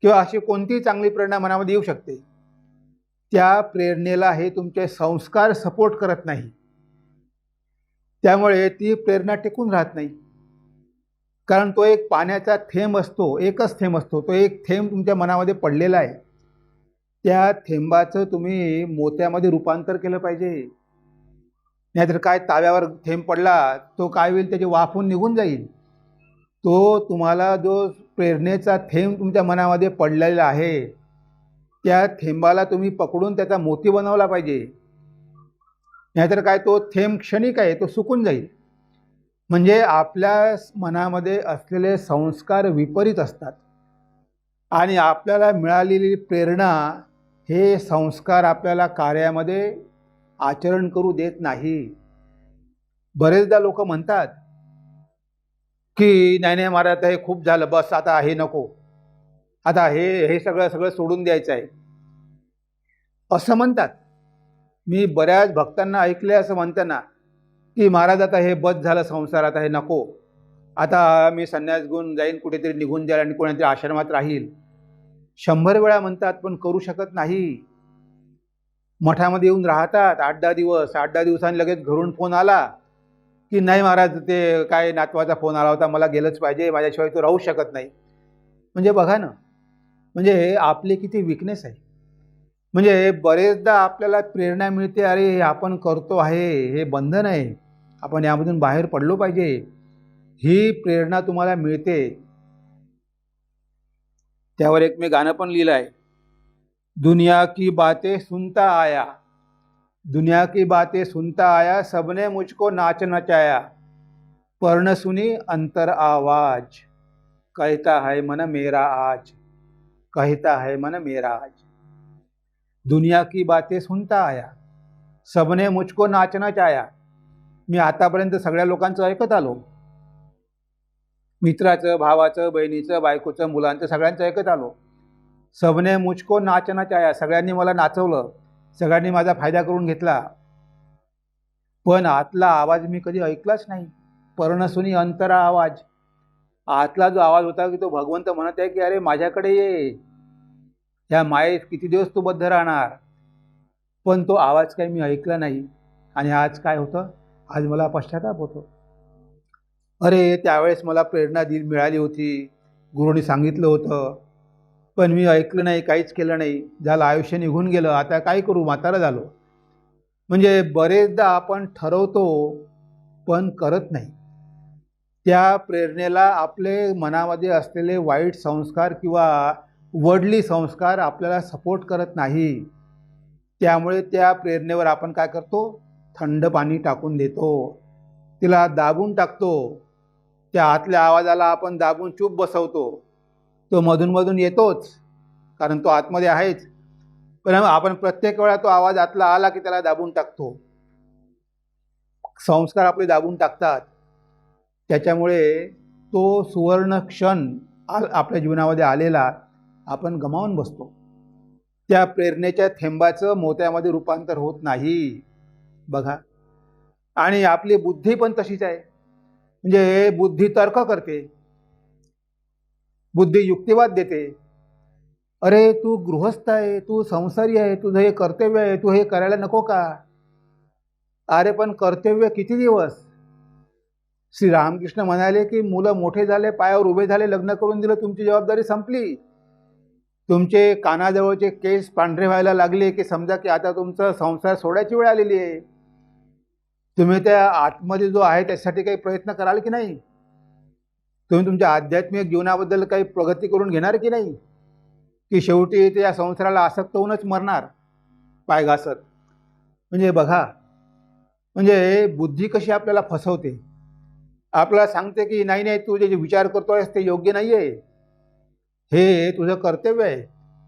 Speaker 1: किंवा अशी कोणतीही चांगली प्रेरणा मनामध्ये येऊ शकते. त्या प्रेरणेला हे तुमचे संस्कार सपोर्ट करत नाही, त्यामुळे ती प्रेरणा टिकून राहत नाही. कारण तो एक पाण्याचा थेंब असतो, एकच थेंब असतो. तो एक थेंब तुमच्या मनामध्ये पडलेला आहे. त्या थेंबाचं तुम्ही मोत्यामध्ये रूपांतर केलं पाहिजे. नाहीतर काय, ताव्यावर थेंब पडला, तो काय होईल, त्याची वाफून निघून जाईल. तो तुम्हाला जो प्रेरणेचा थेंब तुमच्या मनामध्ये पडलेला आहे, त्या थेंबाला तुम्ही पकडून त्याचा मोती बनवला पाहिजे. नाहीतर काय, तो थेंब क्षणिक आहे, तो सुकून जाईल. म्हणजे आपल्या मनामध्ये असलेले संस्कार विपरीत असतात आणि आपल्याला मिळालेली प्रेरणा, हे संस्कार आपल्याला कार्यामध्ये आचरण करू देत नाही. बरेचदा लोक म्हणतात की नाही नाही महाराज, आता हे खूप झालं, बस आता हे नको, आता हे सगळं सोडून द्यायचं आहे, असं म्हणतात. मी बऱ्याच भक्तांना ऐकले असं म्हणताना की महाराज आता हे बस झालं संसार, आता हे नको, आता मी संन्यास घेऊन जाईन, कुठेतरी निघून जाईल आणि कोणत्या आश्रमात राहील. 100 वेळा म्हणतात, पण करू शकत नाही. मठामध्ये येऊन राहतात 8-10 दिवस, 8-10 दिवसांनी लगेच घरून फोन आला की नाही महाराज, ते काय नातवाचा फोन आला होता, मला गेलंच पाहिजे, माझ्याशिवाय तो राहू शकत नाही. म्हणजे बघा ना, म्हणजे आपले किती विकनेस आहे. म्हणजे बरेचदा आपल्याला प्रेरणा मिळते, अरे हे आपण करतो आहे, हे बंधन आहे, आपण यामधून बाहेर पडलो पाहिजे, ही प्रेरणा तुम्हाला मिळते. त्यावर एक मी गाणं पण लिहिलं आहे, दुनिया की बातें सुनता आया, दुनिया की बातें सुनता आया, सबने मुझको नाच नचाया, पर न सुनी अंतर आवाज, कहता है मन मेरा आज, कहता है मन मेरा आज. दुनिया की बातें सुनता आया, सबने मुझको नाचना चाया. मी आतापर्यंत सगळ्या लोकांचं ऐकत आलो, मित्राचं, भावाचं, बहिणीचं, बायकोचं, मुलांचं, सगळ्यांचं ऐकत आलो. सबने मुझको नाचना चाया, सगळ्यांनी मला नाचवलं, सगळ्यांनी माझा फायदा करून घेतला, पण आतला आवाज मी कधी ऐकलाच नाही. पर्णसुनी अंतरा आवाज. आतला जो आवाज होता की तो भगवंत म्हणत आहे की अरे माझ्याकडे ये, ह्या मायेत किती दिवस तू बद्ध राहणार. पण तो आवाज काही मी ऐकला नाही. आणि आज काय होतं, आज मला पश्चाताप होतो. अरे त्यावेळेस मला प्रेरणा मिळाली होती, गुरुनी सांगितलं होतं, पण मी ऐकलं नाही, काहीच केलं नाही, झालं आयुष्य निघून गेलं, आता काय करू, म्हातारा झालो. म्हणजे बरेचदा आपण ठरवतो पण करत नाही. त्या प्रेरणेला आपले मनामध्ये असलेले वाईट संस्कार किंवा वडली संस्कार आपल्याला सपोर्ट करत नाही. त्यामुळे त्या प्रेरणेवर आपण काय करतो, थंड पाणी टाकून देतो, तिला दाबून टाकतो. त्या आतल्या आवाजाला आपण दाबून चूप बसवतो. तो मधून येतोच, कारण तो आतमध्ये आहेच, पण आपण प्रत्येक वेळा तो आवाज आतला आला की त्याला दाबून टाकतो. संस्कार आपले दाबून टाकतात. त्याच्यामुळे तो सुवर्ण क्षण आपल्या जीवनामध्ये आलेला आपण गमावून बसतो. त्या प्रेरणेच्या थेंबाचं मोत्यामध्ये रूपांतर होत नाही. बघा, आणि आपली बुद्धी पण तशीच आहे. म्हणजे बुद्धी तर्क करते, बुद्धी युक्तिवाद देते. अरे तू गृहस्थ आहे, तू संसारी आहे, तुझं हे कर्तव्य आहे, तू हे करायला नको का. अरे पण कर्तव्य किती दिवस. श्री रामकृष्ण म्हणाले की मुलं मोठे झाले, पायावर उभे झाले, लग्न करून दिलं, तुमची जबाबदारी संपली. तुमचे कानाजवळचे केस पांढरे व्हायला लागले की समजा की आता तुमचा संसार सोडायची वेळ आलेली आहे. तुम्ही त्या आतमध्ये जो आहे त्यासाठी काही प्रयत्न कराल की नाही. तुम्ही तुमच्या आध्यात्मिक जीवनाबद्दल काही प्रगती करून घेणार की नाही, की शेवटी त्या संसाराला आसक्त होऊनच मरणार पाय घासत. म्हणजे बघा, म्हणजे बुद्धी कशी आपल्याला फसवते. आपल्याला सांगते की नाही नाही, तू जे विचार करतोयस ते योग्य नाही आहे, हे तुझं कर्तव्य आहे.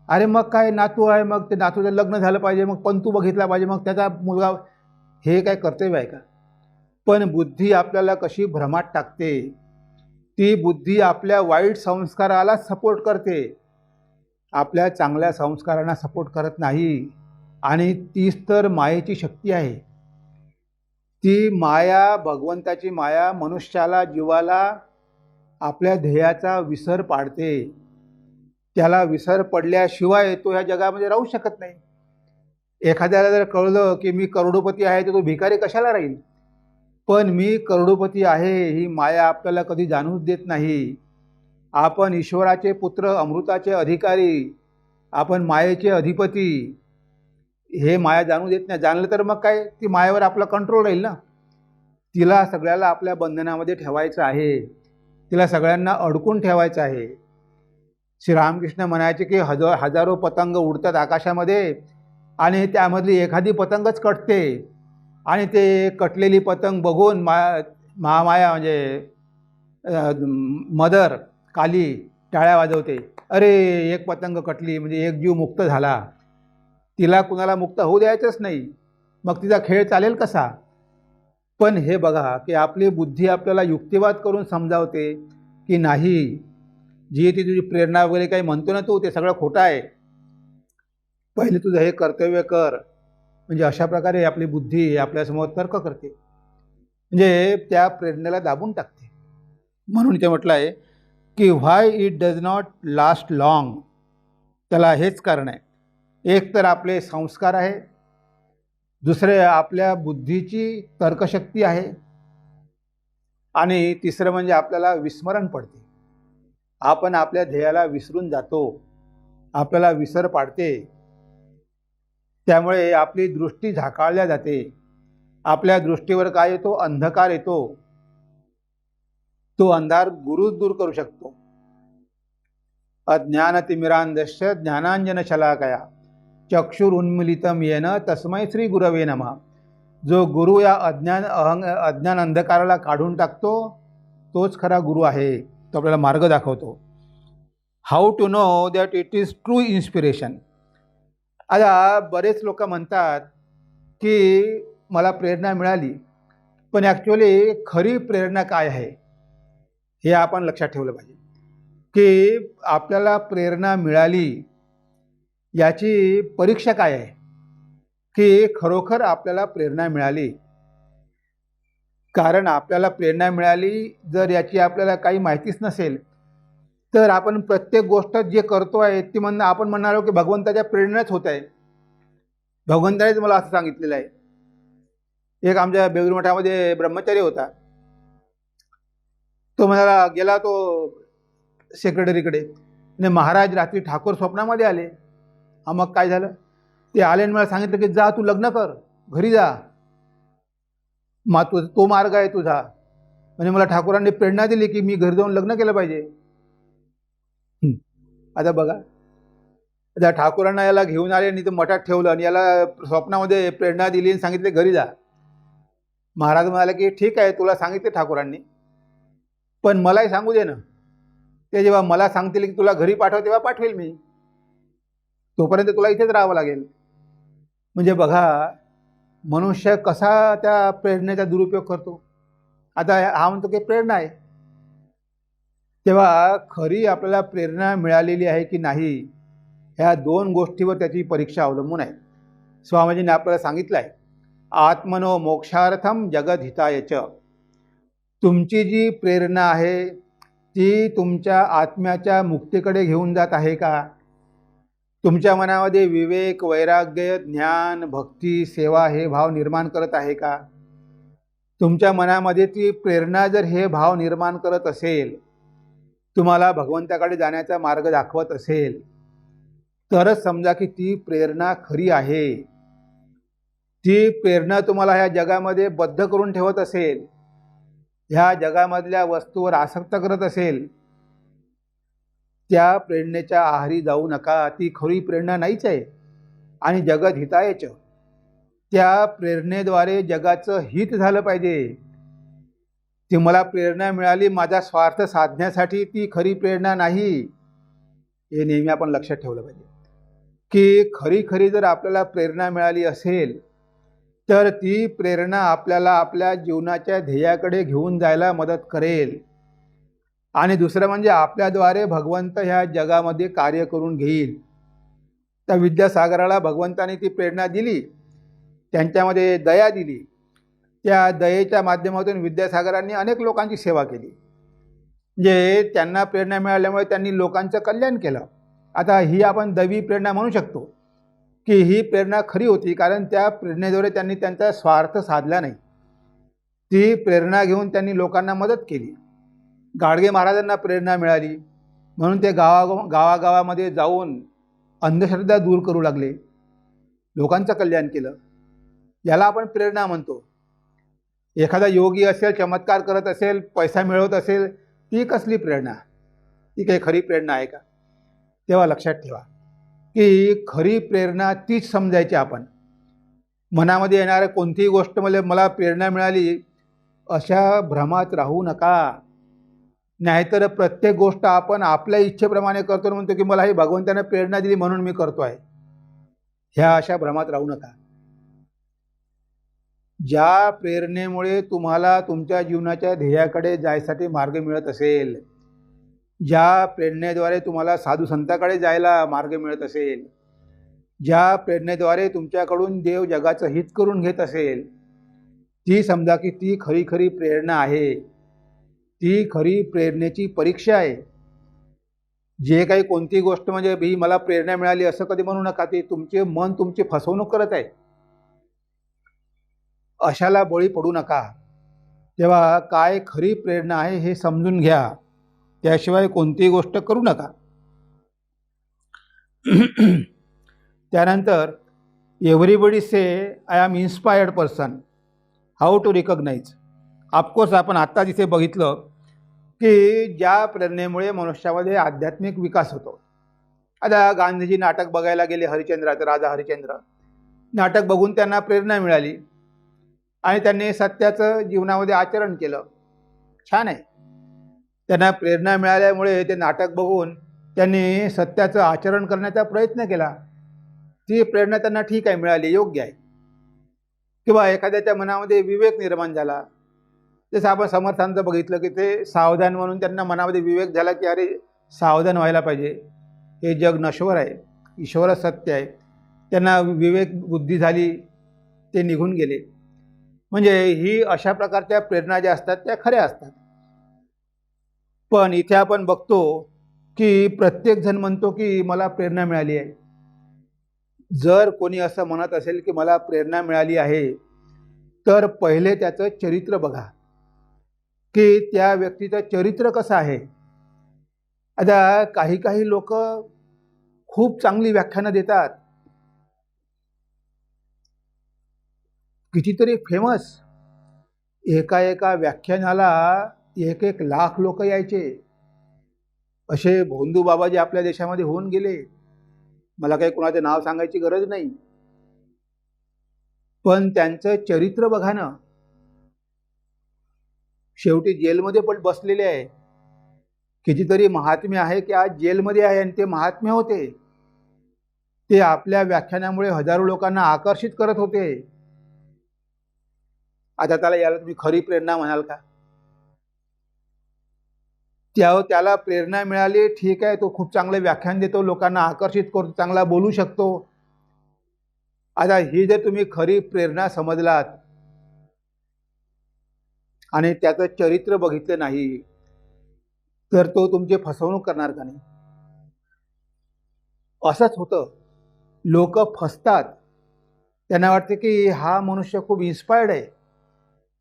Speaker 1: अरे मग काय, नातू आहे, मग ते नातूचं लग्न झालं पाहिजे, मग पंतू बघितला पाहिजे, मग त्याचा मुलगा, हे काय कर्तव्य आहे का? पण बुद्धी आपल्याला कशी भ्रमात टाकते, ती बुद्धी आपल्या वाईट संस्काराला सपोर्ट करते, आपल्या चांगल्या संस्कारांना सपोर्ट करत नाही. आणि तीच तर मायेची शक्ती आहे. ती माया, भगवंताची माया मनुष्याला, जीवाला आपल्या ध्येयाचा विसर पाडते. त्याला विसर पडल्याशिवाय तो ह्या जगामध्ये राहू शकत नाही. एखाद्याला जर कळलं की मी करोडोपती आहे, तर तो भिकारी कशाला राहील? पण मी करोडोपती आहे ही माया आपल्याला कधी जाणूच देत नाही. आपण ईश्वराचे पुत्र, अमृताचे अधिकारी, आपण मायेचे अधिपती, हे माया जाणू देत नाही. जाणलं तर मग काय, ती मायेवर आपला कंट्रोल राहील ना. तिला सगळ्याला आपल्या बंधनामध्ये ठेवायचं आहे, तिला सगळ्यांना अडकून ठेवायचं आहे. श्रीरामकृष्ण म्हणायचे की हजारो पतंग उडतात आकाशामध्ये आणि त्यामधली एखादी पतंगच कटते, आणि ते कटलेली पतंग बघून महामाया म्हणजे मदर काली टाळ्या वाजवते. अरे, एक पतंग कटली म्हणजे एक जीव मुक्त झाला. तिला कुणाला मुक्त होऊ द्यायचंच नाही, मग तिचा खेळ चालेल कसा? पण हे बघा की आपली बुद्धी आपल्याला युक्तिवाद करून समजावते की नाही, जी ती तुझी प्रेरणा वगैरे काही म्हणतो ना तू, ते सगळं खोटं आहे, पहिले तुझं हे कर्तव्य कर. म्हणजे अशा प्रकारे आपली बुद्धी आपल्यासमोर तर्क करते, म्हणजे त्या प्रेरणेला दाबून टाकते. म्हणून ते म्हटलं आहे की why it does not last long. त्याला हेच कारण आहे, एक तर आपले संस्कार आहे, दुसरे आपल्या बुद्धीची तर्कशक्ती आहे, आणि तिसरं म्हणजे आपल्याला विस्मरण पडते. आपण आपल्या ध्येयाला विसरून जातो, आपल्याला विसर पाडते. त्यामुळे आपली दृष्टी झाकाळल्या जाते. आपल्या दृष्टीवर काय येतो? अंधकार येतो. तो अंधार गुरुच दूर करू शकतो. अज्ञानतिमिरांधस्य ज्ञानांजनशलाकया चक्षुरुन्मीलितं येन तस्मै श्री गुरवे नमः. जो गुरु या अज्ञान अंधकाराला काढून टाकतो, तोच खरा गुरु आहे. तो आपल्याला मार्ग दाखवतो. How to know that it is true inspiration. आता बरेच लोक म्हणतात की मला प्रेरणा मिळाली, पण ॲक्च्युअली खरी प्रेरणा काय आहे हे आपण लक्षात ठेवलं पाहिजे. की आपल्याला प्रेरणा मिळाली याची परीक्षा काय आहे, की खरोखर आपल्याला प्रेरणा मिळाली. कारण आपल्याला प्रेरणा मिळाली जर याची आपल्याला काही माहितीच नसेल, तर आपण प्रत्येक गोष्ट जे करतो आहे ती आपण म्हणणार आहोत की भगवंताच्या प्रेरणेच होत आहे, भगवंतानेच मला असं सांगितलेलं आहे. एक आमच्या बेगूर मठामध्ये ब्रह्मचारी होता. तो म्हणाला, गेला तो सेक्रेटरीकडे, आणि महाराज रात्री ठाकूर स्वप्नामध्ये आले. मग काय झालं? ते आले आणि मला सांगितलं की जा तू लग्न कर, घरी जा, तो मार्ग आहे तुझा. म्हणजे मला ठाकूरांनी प्रेरणा दिली की मी घरी जाऊन लग्न केलं पाहिजे. आता बघा, त्या ठाकूरांना याला घेऊन आले आणि ते मठात ठेवलं, आणि याला स्वप्नामध्ये प्रेरणा दिली आणि सांगितले घरी जा. महाराज म्हणाले की ठीक आहे, तुला सांगितले ठाकूरांनी, पण मलाही सांगू दे ना. ते जेव्हा मला सांगतील की तुला घरी पाठव, तेव्हा पाठवेल मी, तोपर्यंत तुला इथेच राहावं लागेल. म्हणजे बघा, मनुष्य कसा त्या प्रेरणेचा दुरुपयोग करतो. आता हा म्हणतो की प्रेरणा आहे, तेव्हा खरी आपल्याला प्रेरणा मिळालेली आहे की नाही, ह्या दोन गोष्टीवर त्याची परीक्षा अवलंबून आहे. स्वामीजींनी आपल्याला सांगितलं आहे, आत्मनो मोक्षार्थम जगद्हिताय च. तुमची जी प्रेरणा आहे ती तुमच्या आत्म्याच्या मुक्तीकडे घेऊन जात आहे का? तुमच्या मनामध्ये विवेक, वैराग्य, ज्ञान, भक्ती, सेवा हे भाव निर्माण करत आहे का? तुमच्या मनामध्ये ती प्रेरणा जर हे भाव निर्माण करत असेल, तुम्हाला भगवंताकडे जाण्याचा मार्ग दाखवत असेल, तरच समजा की ती प्रेरणा खरी आहे. ती प्रेरणा तुम्हाला ह्या जगामध्ये बद्ध करून ठेवत असेल, ह्या जगामधल्या वस्तूवर आसक्त करत असेल, त्या प्रेरणेच्या आहारी जाऊ नका. ती खरी प्रेरणा नाहीच आहे. आणि जगत हितायच, त्या प्रेरणेद्वारे जगाचं हित झालं पाहिजे, ती मला प्रेरणा मिळाली माझा स्वार्थ साधण्यासाठी, ती खरी प्रेरणा नाही. हे नेहमी आपण लक्षात ठेवलं पाहिजे की खरी खरी जर आपल्याला प्रेरणा मिळाली असेल तर ती प्रेरणा आपल्याला आपल्या जीवनाच्या ध्येयाकडे घेऊन जायला मदत करेल. आणि दुसरं म्हणजे आपल्याद्वारे भगवंत ह्या जगामध्ये कार्य करून घेईल. त्या विद्यासागराला भगवंताने ती प्रेरणा दिली, त्यांच्यामध्ये दया दिली. त्या दयेच्या माध्यमातून विद्यासागरांनी अनेक लोकांची सेवा केली. म्हणजे त्यांना प्रेरणा मिळाल्यामुळे त्यांनी लोकांचं कल्याण केलं. आता ही आपण दैवी प्रेरणा म्हणू शकतो की ही प्रेरणा खरी होती, कारण त्या प्रेरणेद्वारे त्यांनी त्यांचा स्वार्थ साधला नाही. ती प्रेरणा घेऊन त्यांनी लोकांना मदत केली. गाडगे महाराजांना प्रेरणा मिळाली म्हणून ते गावागावामध्ये जाऊन अंधश्रद्धा दूर करू लागले, लोकांचं कल्याण केलं. याला आपण प्रेरणा म्हणतो. एखादा योगी असेल, चमत्कार करत असेल, पैसा मिळवत असेल, ती कसली प्रेरणा? ती काही खरी प्रेरणा आहे का? तेव्हा लक्षात ठेवा की खरी प्रेरणा तीच समजायची. आपण मनामध्ये येणाऱ्या कोणतीही गोष्ट मला प्रेरणा मिळाली अशा भ्रमात राहू नका. नाहीतर प्रत्येक गोष्ट आपण आपल्या इच्छेप्रमाणे करतो आणि म्हणतो की मला ही भगवंताने प्रेरणा दिली म्हणून मी करतो आहे. ह्या अशा भ्रमात राहू नका. ज्या प्रेरणेमुळे तुम्हाला तुमच्या जीवनाच्या ध्येयाकडे जायसाठी मार्ग मिळत असेल, ज्या प्रेरणेद्वारे तुम्हाला साधू संतांकडे जायला मार्ग मिळत असेल, ज्या प्रेरणेद्वारे तुमच्याकडून देव जगाचं हित करून घेत असेल, ती समजा की ती खरी खरी प्रेरणा आहे. ती खरी प्रेरणेची परीक्षा आहे. जे काही कोणती गोष्ट म्हणजे ही मला प्रेरणा मिळाली असं कधी म्हणू नका. ते तुमचे मन तुमची फसवणूक करत आहे. अशाला बळी पडू नका. तेव्हा काय खरी प्रेरणा आहे हे समजून घ्या, त्याशिवाय कोणतीही गोष्ट करू नका. त्यानंतर everybody say I am inspired person, how to recognise. Of course आपण आत्ता जिथे बघितलं की ज्या प्रेरणेमुळे मनुष्यामध्ये आध्यात्मिक विकास होतो. आता गांधीजी नाटक बघायला गेले, हरिश्चंद्राचं, राजा हरिश्चंद्र. नाटक बघून त्यांना प्रेरणा मिळाली आणि त्यांनी सत्याचं जीवनामध्ये आचरण केलं. छान आहे. त्यांना प्रेरणा मिळाल्यामुळे ते नाटक बघून त्यांनी सत्याचं आचरण करण्याचा प्रयत्न केला. ती प्रेरणा त्यांना ठीक आहे, मिळाली, योग्य आहे. किंवा एखाद्याच्या मनामध्ये विवेक निर्माण झाला, जसं आपण समर्थांचं बघितलं की ते सावधान म्हणून त्यांना मनामध्ये विवेक झाला की अरे सावधान व्हायला पाहिजे, हे जग नश्वर आहे, ईश्वरच सत्य आहे. त्यांना विवेक बुद्धी झाली, ते निघून गेले. म्हणजे ही अशा प्रकारच्या प्रेरणा ज्या असतात त्या खऱ्या असतात. पण इथे आपण बघतो की प्रत्येकजण म्हणतो की मला प्रेरणा मिळाली आहे. जर कोणी असं म्हणत असेल की मला प्रेरणा मिळाली आहे, तर पहिले त्याचं चरित्र बघा की त्या व्यक्तीचं चरित्र कसं आहे. आता काही काही लोक खूप चांगली व्याख्यानं देतात, कितीतरी फेमस. एका व्याख्यानाला 1-1 लाख लोक यायचे. असे भोंदू बाबाजी आपल्या देशामध्ये होऊन गेले. मला काही कोणाचे नाव सांगायची गरज नाही, पण त्यांचं चरित्र बघा ना. शेवटी जेलमध्ये पण बसलेले आहे. कितीतरी महात्मे आहे की आज जेलमध्ये आहे आणि ते महात्मे होते. ते आपल्या व्याख्यानामुळे हजारो लोकांना आकर्षित करत होते. आता याला तुम्ही खरी प्रेरणा म्हणाल का? त्याला प्रेरणा मिळाली, ठीक आहे, तो खूप चांगले व्याख्यान देतो, लोकांना आकर्षित करतो, चांगला बोलू शकतो. आता ही जर तुम्ही खरी प्रेरणा समजलात आणि त्याचं चरित्र बघितलं नाही, तर तो तुमची फसवणूक करणार का नाही? असंच होतं. लोक फसतात. त्यांना वाटते की हा मनुष्य खूप इन्स्पायर्ड आहे.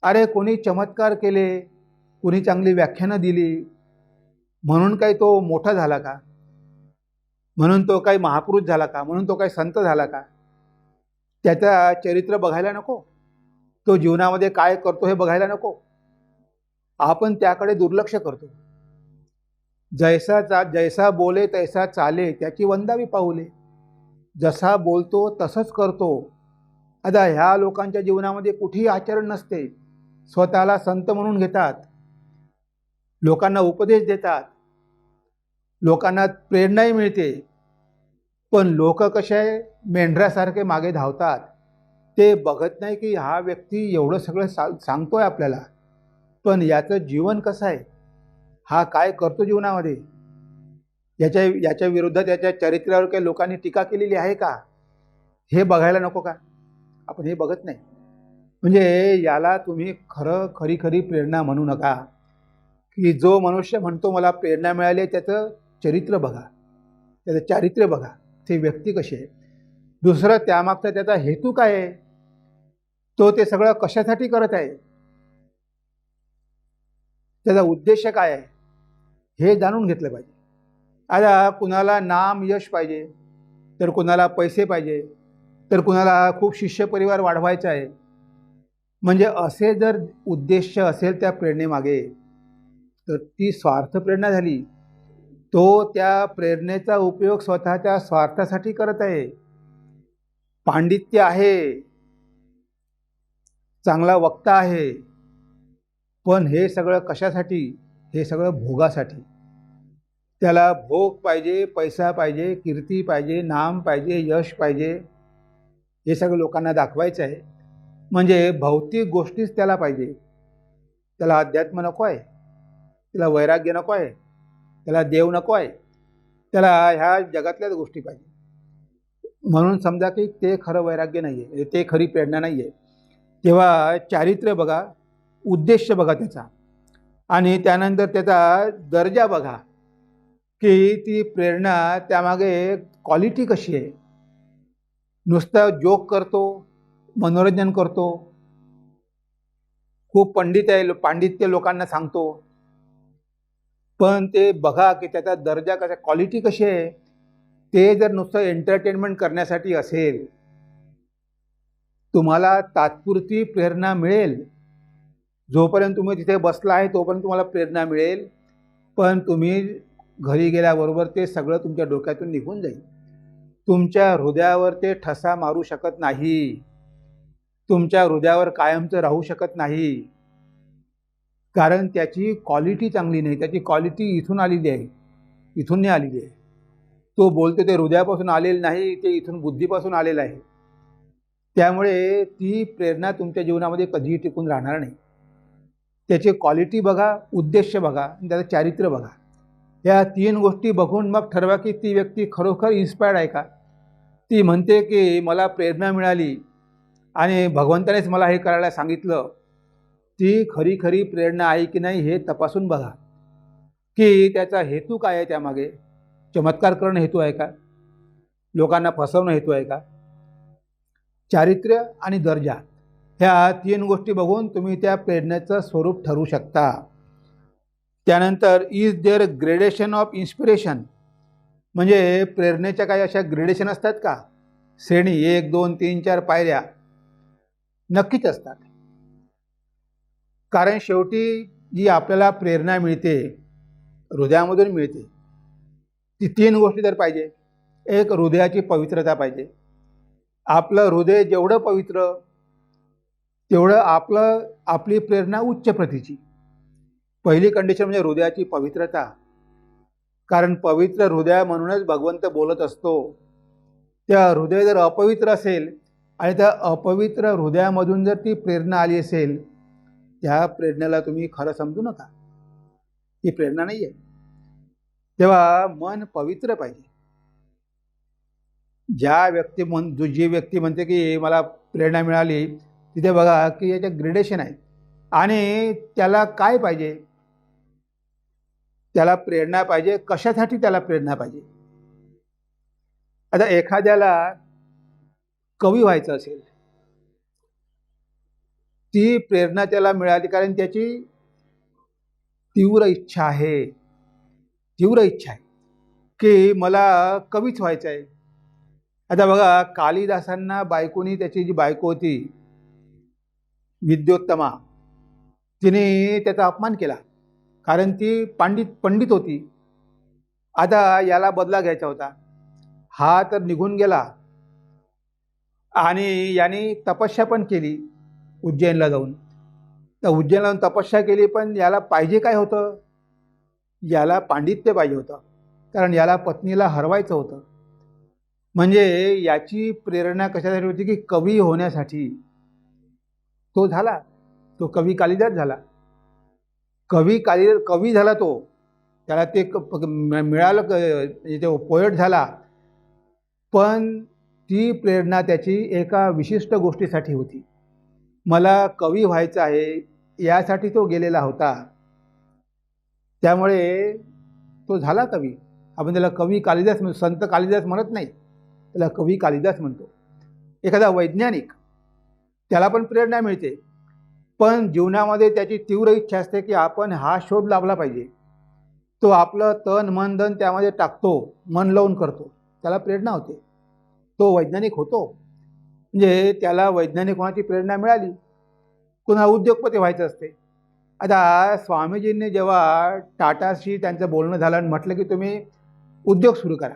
Speaker 1: अरे कोणी चमत्कार केले, कोणी चांगली व्याख्यानं दिली म्हणून काही तो मोठा झाला का? म्हणून तो काही महापुरुष झाला का? म्हणून तो काही संत झाला का? त्याचा चरित्र बघायला नको? तो जीवनामध्ये काय करतो हे बघायला नको? आपण त्याकडे दुर्लक्ष करतो. जैसा बोले तैसा चाले, त्याची वंदावी पाऊले. जसा बोलतो तसंच करतो. आता ह्या लोकांच्या जीवनामध्ये कुठेही आचरण नसते. स्वतःला संत म्हणून घेतात, लोकांना उपदेश देतात, लोकांना प्रेरणाही मिळते, पण लोक कसे मेंढरासारखे मागे धावतात. ते बघत नाही की हा व्यक्ती एवढं सगळं सांगतोय आपल्याला, पण याचं जीवन कसं आहे, हा काय करतो जीवनामध्ये, याच्या विरुद्धात याच्या चरित्रावर काही लोकांनी टीका केलेली आहे का, हे बघायला नको का. आपण हे बघत नाही. म्हणजे याला तुम्ही खरी खरी प्रेरणा म्हणू नका. की जो मनुष्य म्हणतो मला प्रेरणा मिळाली, त्याचं चरित्र बघा, त्याचं चारित्र्य बघा, ती व्यक्ती कशी आहे. दुसरं त्यामागचा त्याचा हेतू काय आहे, तो ते सगळं कशासाठी करत आहे, त्याचा उद्देश काय आहे, हे जाणून घेतलं पाहिजे. आता कुणाला नाम यश पाहिजे, तर कुणाला पैसे पाहिजे, तर कुणाला खूप शिष्य परिवार वाढवायचा आहे. म्हणजे असे जर उद्देश असेल त्या प्रेरणेमागे, तर ती स्वार्थ प्रेरणा झाली. तो त्या प्रेरणेचा उपयोग स्वतःच्या स्वार्थासाठी करत आहे. पांडित्य आहे, चांगला वक्ता आहे, पण हे सगळं कशासाठी, हे सगळं भोगासाठी. त्याला भोग पाहिजे, पैसा पाहिजे, कीर्ती पाहिजे, नाम पाहिजे, यश पाहिजे, हे सगळं लोकांना दाखवायचं आहे. म्हणजे भौतिक गोष्टीच त्याला पाहिजे. त्याला अध्यात्म नको आहे, त्याला वैराग्य नको आहे, त्याला देव नको आहे, त्याला ह्या जगातल्याच गोष्टी पाहिजे. म्हणून समजा की ते खरं वैराग्य नाही आहे, ते खरी प्रेरणा नाही आहे. तेव्हा चारित्र्य बघा, उद्देश बघा त्याचा, आणि त्यानंतर त्याचा दर्जा बघा की ती प्रेरणा त्यामागे क्वालिटी कशी आहे. नुसतं जोक करतो, मनोरंजन करतो, खूप पंडित आहे, पांडित्य लोकांना सांगतो, पण ते बघा की त्याचा दर्जा कसा, क्वालिटी कशी आहे. ते जर नुसतं एंटरटेनमेंट करण्यासाठी असेल, तुम्हाला तात्पुरती प्रेरणा मिळेल. जोपर्यंत तुम्ही तिथे बसला आहे तोपर्यंत तुम्हाला प्रेरणा मिळेल, पण तुम्ही घरी गेल्याबरोबर ते सगळं तुमच्या डोक्यातून निघून जाईल. तुमच्या हृदयावर ते ठसा मारू शकत नाही, तुमच्या हृदयावर कायमचं राहू शकत नाही. कारण त्याची क्वालिटी चांगली नाही. त्याची क्वालिटी इथून आलेली आहे, इथून नाही आलेली आहे. तो बोलतो ते हृदयापासून आलेलं नाही, ते इथून बुद्धीपासून आलेलं आहे. त्यामुळे ती प्रेरणा तुमच्या जीवनामध्ये कधीही टिकून राहणार नाही. त्याची क्वालिटी बघा, उद्देश बघा, त्याचं चारित्र्य बघा. या 3 गोष्टी बघून मग ठरवा की ती व्यक्ती खरोखर इन्स्पायर्ड आहे का. ती म्हणते की मला प्रेरणा मिळाली आणि भगवंतानेच मला हे करायला सांगितलं. ती खरी खरी प्रेरणा आहे की नाही हे तपासून बघा की त्याचा हेतू काय आहे. त्यामागे चमत्कार करणं हेतू आहे का, लोकांना फसवणं हेतू आहे का. चारित्र्य आणि दर्जा, ह्या 3 गोष्टी बघून तुम्ही त्या प्रेरणेचं स्वरूप ठरवू शकता. त्यानंतर is there gradation of inspiration, म्हणजे प्रेरणेच्या काही अशा ग्रेडेशन असतात का, श्रेणी 1 2 3 4 पायऱ्या नक्कीच असतात. कारण शेवटी जी आपल्याला प्रेरणा मिळते हृदयामधून मिळते, ती 3 गोष्टी तर पाहिजे. एक, हृदयाची पवित्रता पाहिजे. आपलं हृदय जेवढं पवित्र तेवढं आपली प्रेरणा उच्च प्रतीची. पहिली कंडिशन म्हणजे हृदयाची पवित्रता. कारण पवित्र हृदय म्हणूनच भगवंत बोलत असतो. त्या हृदय जर अपवित्र असेल आणि त्या अपवित्र हृदयामधून जर ती प्रेरणा आली असेल, त्या प्रेरणेला तुम्ही खरं समजू नका, ती प्रेरणा नाही आहे. तेव्हा मन पवित्र पाहिजे. जी व्यक्ती म्हणते की मला प्रेरणा मिळाली, तिथे बघा की याचे ग्रेडेशन आहे. आणि त्याला काय पाहिजे, त्याला प्रेरणा पाहिजे कशासाठी, त्याला प्रेरणा पाहिजे. आता एखाद्याला कवी व्हायचं असेल, ती प्रेरणा त्याला मिळाली कारण त्याची तीव्र इच्छा आहे, तीव्र इच्छा आहे की मला कवीच व्हायचं आहे. आता बघा कालिदासांना बायकोनी, त्याची जी बायको होती विद्योत्तमा, तिने त्याचा अपमान केला कारण ती पंडित होती. आता याला बदला घ्यायचा होता. हा तर निघून गेला आणि याने तपस्या पण केली उज्जैनला जाऊन. तर उज्जैनला जाऊन तपस्या केली, पण याला पाहिजे काय होतं, याला पांडित्य पाहिजे होतं, कारण याला पत्नीला हरवायचं होतं. म्हणजे याची प्रेरणा कशासाठी होती की कवी होण्यासाठी. तो झाला, तो कवी कालिदास झाला. कवी झाला तो, त्याला ते मिळालं, म्हणजे तो पोएट झाला. पण ती प्रेरणा त्याची एका विशिष्ट गोष्टीसाठी होती. मला कवी व्हायचं आहे यासाठी तो गेलेला होता. त्यामुळे तो झाला कवी. आपण त्याला कवी कालिदास म्हणतो, संत कालिदास म्हणत नाही, त्याला कवी कालिदास म्हणतो. एखादा वैज्ञानिक, त्याला पण प्रेरणा मिळते, पण जीवनामध्ये त्याची तीव्र इच्छा असते की आपण हा शोध लावला पाहिजे. तो आपलं तन मन धन त्यामध्ये टाकतो, मन लावून करतो, त्याला प्रेरणा होते, तो वैज्ञानिक होतो. म्हणजे त्याला वैज्ञानिक होण्याची प्रेरणा मिळाली. कुणा उद्योगपती व्हायचं असते. आता स्वामीजींनी जेव्हा टाटाशी त्यांचं बोलणं झालं आणि म्हटलं की तुम्ही उद्योग सुरू करा.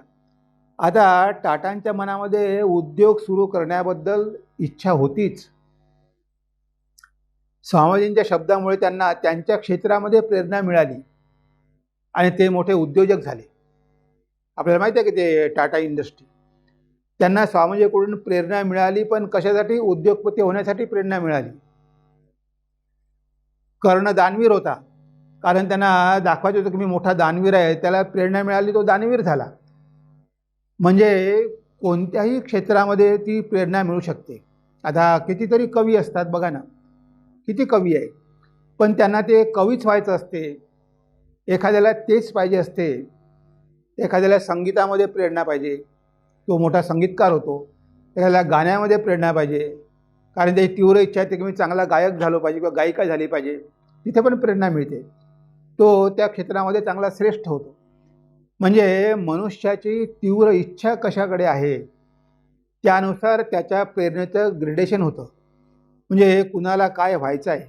Speaker 1: आता टाटांच्या मनामध्ये उद्योग सुरू करण्याबद्दल इच्छा होतीच. स्वामीजींच्या शब्दामुळे त्यांना त्यांच्या क्षेत्रामध्ये प्रेरणा मिळाली आणि ते मोठे उद्योजक झाले. आपल्याला माहिती आहे की ते टाटा इंडस्ट्री, त्यांना स्वामीजीकडून प्रेरणा मिळाली, पण कशासाठी? उद्योगपती होण्यासाठी प्रेरणा मिळाली. कर्ण दानवीर होता, कारण त्यांना दाखवायचं होतं की मी मोठा दानवीर आहे, त्याला प्रेरणा मिळाली, तो दानवीर झाला. म्हणजे कोणत्याही क्षेत्रामध्ये ती प्रेरणा मिळू शकते. आता कितीतरी कवी असतात बघा ना, किती कवी आहे, पण त्यांना ते कवीच व्हायचं असते. एखाद्याला तेच पाहिजे असते. एखाद्याला संगीतामध्ये प्रेरणा पाहिजे, तो मोठा संगीतकार होतो. एखाद्याला गाण्यामध्ये प्रेरणा पाहिजे, कारण त्याची तीव्र इच्छा आहे की मी चांगला गायक झालो पाहिजे किंवा गायिका झाली पाहिजे, तिथे पण प्रेरणा मिळते. तो त्या क्षेत्रामध्ये चांगला श्रेष्ठ होतो. म्हणजे मनुष्याची तीव्र इच्छा कशाकडे आहे त्यानुसार त्याच्या प्रेरणेचं ग्रेडेशन होतं. म्हणजे कुणाला काय व्हायचं आहे,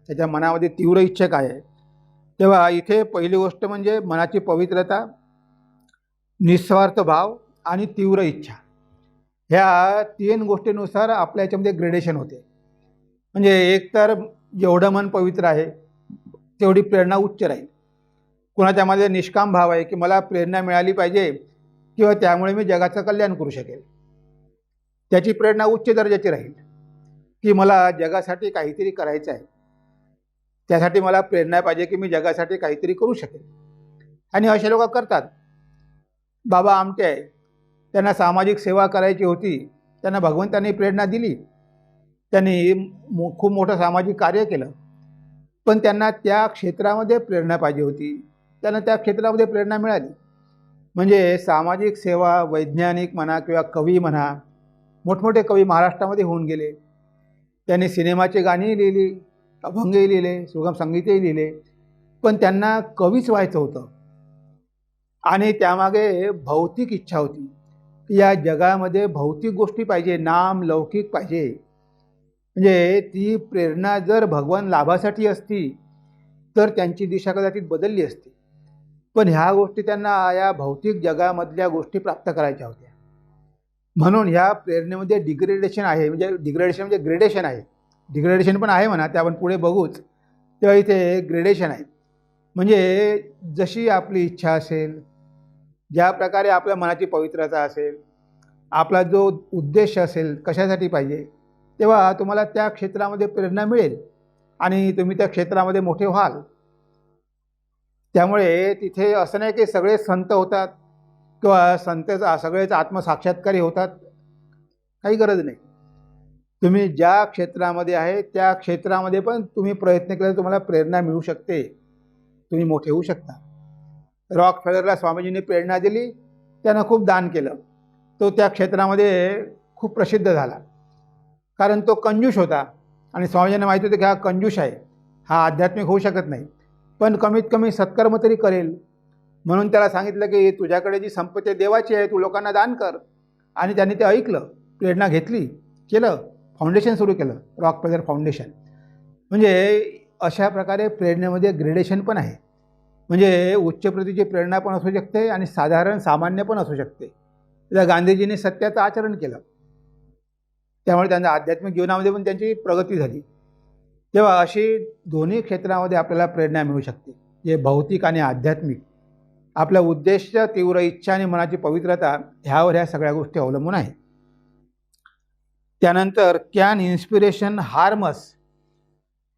Speaker 1: त्याच्या मनामध्ये तीव्र इच्छा काय आहे. तेव्हा इथे पहिली गोष्ट म्हणजे मनाची पवित्रता, निस्वार्थ भाव आणि तीव्र इच्छा. ह्या 3 गोष्टींनुसार आपल्या याच्यामध्ये ग्रेडेशन होते. म्हणजे एकतर जेवढं मन पवित्र आहे तेवढी प्रेरणा उच्च राहील. कुणाच्यामध्ये निष्काम भाव आहे की मला प्रेरणा मिळाली पाहिजे किंवा त्यामुळे मी जगाचं कल्याण करू शकेल, त्याची प्रेरणा उच्च दर्जाची राहील की मला जगासाठी काहीतरी करायचं आहे, त्यासाठी मला प्रेरणा पाहिजे की मी जगासाठी काहीतरी करू शकेल. आणि असे लोक करतात. बाबा आमटे आहे, त्यांना सामाजिक सेवा करायची होती, त्यांना भगवंतांनी प्रेरणा दिली, त्यांनी खूप मोठं सामाजिक कार्य केलं, पण त्यांना त्या क्षेत्रामध्ये प्रेरणा पाहिजे होती, त्यांना त्या क्षेत्रामध्ये प्रेरणा मिळाली. म्हणजे सामाजिक सेवा, वैज्ञानिक म्हणा किंवा कवी म्हणा, मोठमोठे कवी महाराष्ट्रामध्ये होऊन गेले. त्यांनी सिनेमाची गाणीही लिहिली, अभंगही लिहिले, सुगम संगीतही लिहिले, पण त्यांना कवीच व्हायचं होतं. आणि त्यामागे भौतिक इच्छा होती की या जगामध्ये भौतिक गोष्टी पाहिजे, नाम लौकिक पाहिजे. म्हणजे ती प्रेरणा जर भगवान लाभासाठी असती तर त्यांची दिशा कदाचित बदलली असती. पण ह्या गोष्टी त्यांना या भौतिक जगामधल्या गोष्टी प्राप्त करायच्या होत्या. म्हणून ह्या प्रेरणेमध्ये डिग्रेडेशन आहे. म्हणजे डिग्रेडेशन म्हणजे ग्रेडेशन आहे. डिग्रेडेशन पण आहे म्हणा, ते आपण पुढे बघूच. तेव्हा इथे ग्रेडेशन आहे. म्हणजे जशी आपली इच्छा असेल, ज्या प्रकारे आपल्या मनाची पवित्रता असेल, आपला जो उद्देश असेल कशासाठी पाहिजे, तेव्हा तुम्हाला त्या क्षेत्रामध्ये प्रेरणा मिळेल आणि तुम्ही त्या क्षेत्रामध्ये मोठे व्हाल. त्यामुळे तिथे असं नाही की सगळे संत होतात किंवा सगळेच आत्मसाक्षात्कारी होतात, काही गरज नाही. तुम्ही ज्या क्षेत्रामध्ये आहे त्या क्षेत्रामध्ये पण तुम्ही प्रयत्न केले, तुम्हाला प्रेरणा मिळू शकते, तुम्ही मोठे होऊ शकता. रॉकफेलरला स्वामीजींनी प्रेरणा दिली, त्यानं खूप दान केलं, तो त्या क्षेत्रामध्ये खूप प्रसिद्ध झाला, कारण तो कंजूस होता. आणि स्वामीजींना माहिती होतं की हा कंजूस आहे, हा आध्यात्मिक होऊ शकत नाही, पण कमीत कमी सत्कर्म तरी करेल. म्हणून त्याला सांगितलं की तुझ्याकडे जी संपत्ती देवाची आहे, तू लोकांना दान कर. आणि त्यांनी ते ऐकलं, प्रेरणा घेतली, केलं, फाउंडेशन सुरू केलं, रॉकफेलर फाउंडेशन. म्हणजे अशा प्रकारे प्रेरणेमध्ये ग्रेडेशन पण आहे. म्हणजे उच्च प्रतीची प्रेरणा पण असू शकते आणि साधारण सामान्य पण असू शकते. त्या गांधीजींनी सत्याचं आचरण केलं, त्यामुळे त्यांच्या आध्यात्मिक जीवनामध्ये पण त्यांची प्रगती झाली. तेव्हा अशी दोन्ही क्षेत्रामध्ये आपल्याला प्रेरणा मिळू शकते. जे भौतिक आणि आध्यात्मिक, आपला उद्देश, तीव्र इच्छा आणि मनाची पवित्रता ह्यावर ह्या सगळ्या गोष्टी अवलंबून आहे. त्यानंतर कॅन इन्स्पिरेशन हार्मस,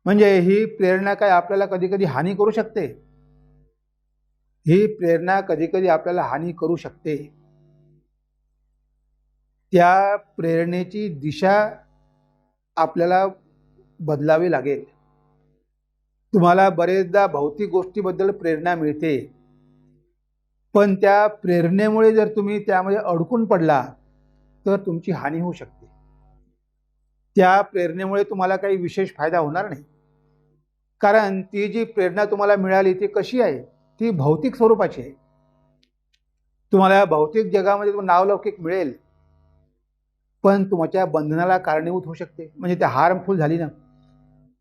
Speaker 1: म्हणजे ही प्रेरणा काय आपल्याला कधी कधी हानी करू शकते. ही प्रेरणा कधी कधी आपल्याला हानी करू शकते. त्या प्रेरणेची दिशा आपल्याला बदलावी लागेल. तुम्हाला बरेचदा भौतिक गोष्टीबद्दल प्रेरणा मिळते, पण त्या प्रेरणेमुळे जर तुम्ही त्यामध्ये अडकून पडला तर तुमची हानी होऊ शकते. त्या प्रेरणेमुळे तुम्हाला काही विशेष फायदा होणार नाही, कारण ती जी प्रेरणा तुम्हाला मिळाली ती कशी आहे, ती भौतिक स्वरूपाची आहे. तुम्हाला भौतिक जगामध्ये नावलौकिक मिळेल, पण तुमच्या बंधनाला कारणीभूत होऊ शकते. म्हणजे ते हार्मफुल झाली ना.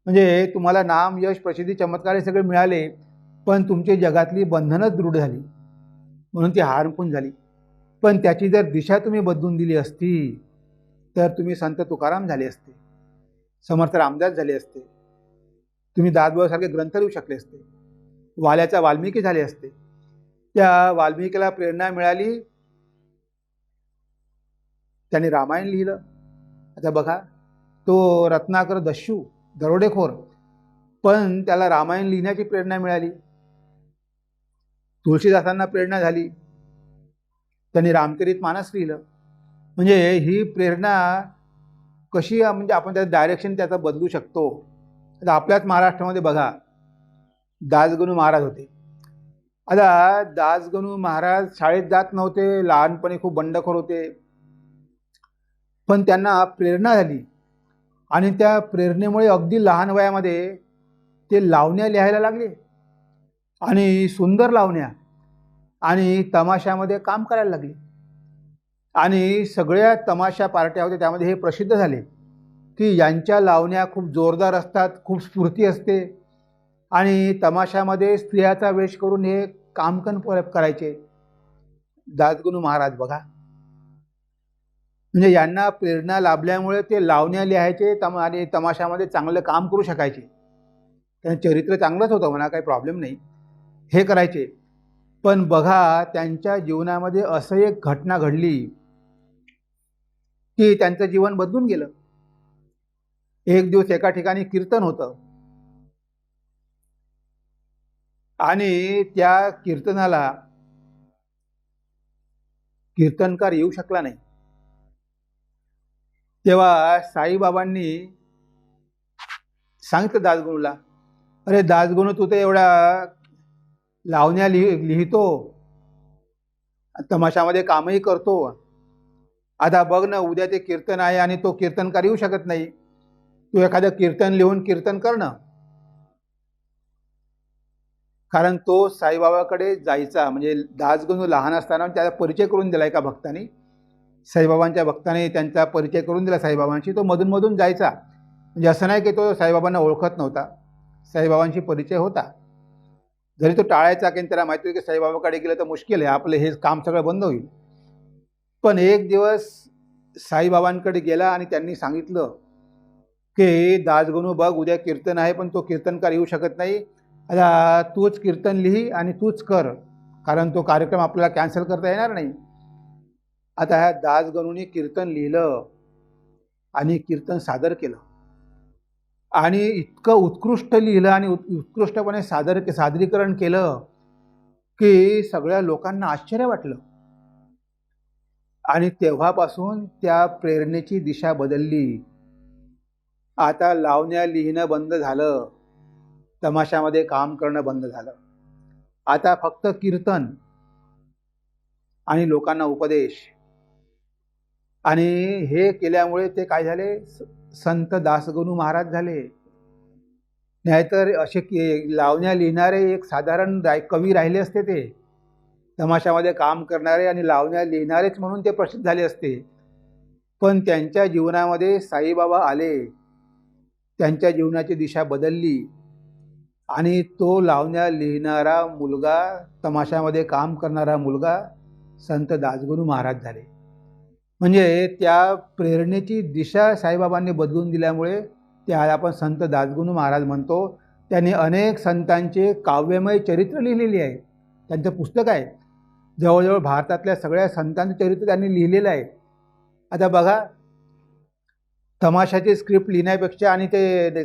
Speaker 1: म्हणजे तुम्हाला नाम, यश, प्रसिद्धी, चमत्कार हे सगळे मिळाले, पण तुमची जगातली बंधनच दृढ झाली, म्हणून ती हार्मफुल झाली. पण त्याची जर दिशा तुम्ही बदलून दिली असती तर तुम्ही संत तुकाराम झाले असते, समर्थ रामदास झाले असते, तुम्ही दासबोधासारखे ग्रंथ लिहू शकले असते, वाल्याचा वाल्मिकी झाले असते. त्या वाल्मिकीला प्रेरणा मिळाली, त्याने रामायण लिहिलं. आता बघा, तो रत्नाकर दस्यू, दरोडेखोर, पण त्याला रामायण लिहिण्याची प्रेरणा मिळाली. तुळशीदासांना प्रेरणा झाली, त्यांनी रामचरित मानस लिहिलं. म्हणजे ही प्रेरणा कशी, म्हणजे आपण त्याचं डायरेक्शन त्याचं बदलू शकतो. आता आपल्याच महाराष्ट्रामध्ये बघा, दासगणू महाराज होते. आता दासगणू महाराज शाळेत जात नव्हते, लहानपणी खूप बंडखोर होते, पण त्यांना प्रेरणा झाली आणि त्या प्रेरणेमुळे अगदी लहान वयामध्ये ते लावण्या लिहायला लागले आणि सुंदर लावण्या, आणि तमाशामध्ये काम करायला लागले. आणि सगळ्या तमाशा पार्ट्या होत्या त्यामध्ये हे प्रसिद्ध झाले की यांच्या लावण्या खूप जोरदार असतात, खूप स्फूर्ती असते, आणि तमाशामध्ये स्त्रियाचा वेश करून हे कामकन करायचे दासगणू महाराज. बघा, म्हणजे यांना प्रेरणा लाभल्यामुळे ते लावण्या लिहायचे आणि तमाशामध्ये चांगलं काम करू शकायचे. त्यांचं चरित्र चांगलंच होतं म्हणा, काही प्रॉब्लेम नाही, हे करायचे. पण बघा, त्यांच्या जीवनामध्ये असं एक घटना घडली की त्यांचं जीवन बदलून गेलं. एक दिवस एका ठिकाणी कीर्तन होतं आणि त्या कीर्तनाला कीर्तनकार येऊ शकला नाही. तेव्हा साईबाबांनी सांगितलं दासगणूला, अरे दासगणू, तू तर एवढ्या लावण्या लिहितो, तमाशामध्ये कामही करतो, आता बघ ना, उद्या ते कीर्तन आहे आणि तो कीर्तनकार येऊ शकत नाही, तू एखादं कीर्तन लिहून कीर्तन कर ना. कारण तो साईबाबाकडे जायचा, म्हणजे दासगणू लहान असताना त्याचा परिचय करून दिला एका भक्ताने, साईबाबांच्या भक्ताने त्यांचा परिचय करून दिला साईबाबांशी. तो मधून मधून जायचा, म्हणजे असं नाही की तो साईबाबांना ओळखत नव्हता, साईबाबांशी परिचय होता. जरी तो टाळायचा, की त्याला माहिती होती की साईबाबाकडे गेलं तर मुश्किल आहे, आपलं हे काम सगळं बंद होईल. पण एक दिवस साईबाबांकडे गेला आणि त्यांनी सांगितलं की दासगणू, बघ, उद्या कीर्तन आहे पण तो कीर्तनकार येऊ शकत नाही, आता तूच कीर्तन लिही आणि तूच कर, कारण तो कार्यक्रम आपल्याला कॅन्सल करता येणार नाही. आता ह्या दासगणूंनी कीर्तन लिहिलं आणि कीर्तन सादर केलं, आणि इतकं उत्कृष्ट लिहिलं आणि उत्कृष्टपणे सादरीकरण केलं की सगळ्या लोकांना आश्चर्य वाटलं. आणि तेव्हापासून त्या प्रेरणेची दिशा बदलली. आता लावण्या लिहिणं बंद झालं, तमाशामध्ये काम करणं बंद झालं, आता फक्त कीर्तन आणि लोकांना उपदेश. आणि हे केल्यामुळे ते काय झाले, संत दासगणू महाराज झाले. नाहीतर असे लावण्या लिहिणारे एक साधारण कवी राहिले असते, ते तमाशामध्ये काम करणारे आणि लावण्या लिहिणारेच म्हणून ते प्रसिद्ध झाले असते. पण त्यांच्या जीवनामध्ये साईबाबा आले, त्यांच्या जीवनाची दिशा बदलली आणि तो लावण्या लिहिणारा मुलगा, तमाशामध्ये काम करणारा मुलगा संत दासगणू महाराज झाले. म्हणजे त्या प्रेरणेची दिशा साईबाबांनी बदलून दिल्यामुळे ते आज आपण संत दासगणू महाराज म्हणतो. त्यांनी अनेक संतांचे काव्यमय चरित्र लिहिलेली आहे. त्यांचं पुस्तक आहे. जवळजवळ भारतातल्या सगळ्या संतांचं चरित्र त्यांनी लिहिलेलं आहे. आता बघा, तमाशाची स्क्रिप्ट लिहिण्यापेक्षा आणि ते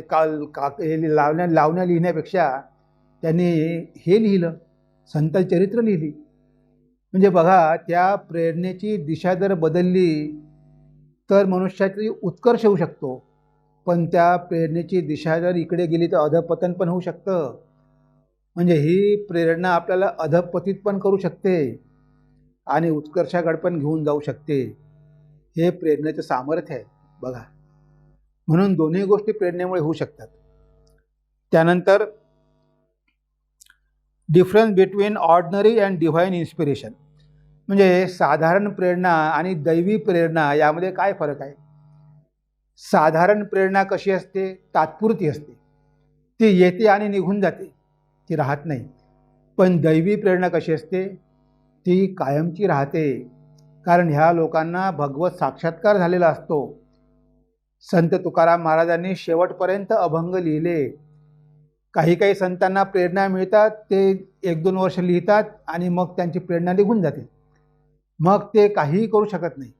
Speaker 1: लावण्या लिहिण्यापेक्षा त्यांनी हे लिहिलं, संत चरित्र लिहिली. म्हणजे बघा, त्या प्रेरणेची दिशा जर बदलली तर मनुष्याची उत्कर्ष होऊ शकतो, पण त्या प्रेरणेची दिशा जर इकडे गेली तर अधपतन पण होऊ शकतं. म्हणजे ही प्रेरणा आपल्याला अधपतित पण करू शकते आणि उत्कर्षाकडे पण घेऊन जाऊ शकते. हे प्रेरणेचं सामर्थ्य आहे बघा. म्हणून दोन्ही गोष्टी प्रेरणेमुळे होऊ शकतात. त्यानंतर difference between ordinary and divine inspiration, म्हणजे साधारण प्रेरणा आणि दैवी प्रेरणा यामध्ये काय फरक आहे. साधारण प्रेरणा कशी असते, तात्पुरती असते, ती येते आणि निघून जाते, ती राहत नाही. पण दैवी प्रेरणा कशी असते, ती कायमची राहते, कारण ह्या लोकांना भगवत साक्षात्कार झालेला असतो. संत तुकाराम महाराजांनी शेवटपर्यंत अभंग लिहिले. काही काही संतांना प्रेरणा मिळतात, ते 1-2 वर्ष लिहितात आणि मग त्यांची प्रेरणा निघून जाते, मग ते काहीही करू शकत नाही.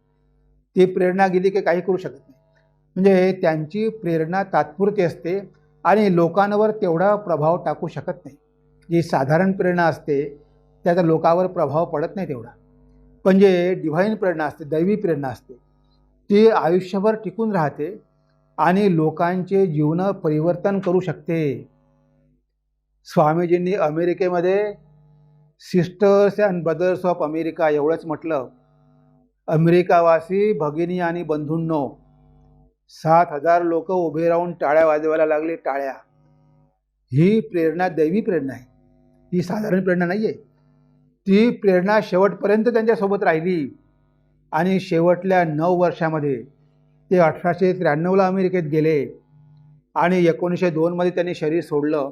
Speaker 1: ती प्रेरणा गेली की काही करू शकत नाही. म्हणजे त्यांची प्रेरणा तात्पुरती असते आणि लोकांवर तेवढा प्रभाव टाकू शकत नाही. जी साधारण प्रेरणा असते त्याचा लोकांवर प्रभाव पडत नाही तेवढा. पण जे डिव्हाइन प्रेरणा असते, दैवी प्रेरणा असते, ती आयुष्यभर टिकून राहते आणि लोकांचे जीवन परिवर्तन करू शकते. स्वामीजींनी अमेरिकेमध्ये sisters and brothers of America एवढंच म्हटलं. अमेरिकावासी भगिनी आणि बंधूंनो, 7,000 लोक उभे राहून टाळ्या वाजवायला लागले, टाळ्या. ही प्रेरणा दैवी प्रेरणा आहे, ही साधारण प्रेरणा नाही आहे. ती प्रेरणा शेवटपर्यंत त्यांच्यासोबत राहिली आणि शेवटल्या 9 वर्षामध्ये ते 1893ला अमेरिकेत गेले आणि 1902मध्ये त्यांनी शरीर सोडलं.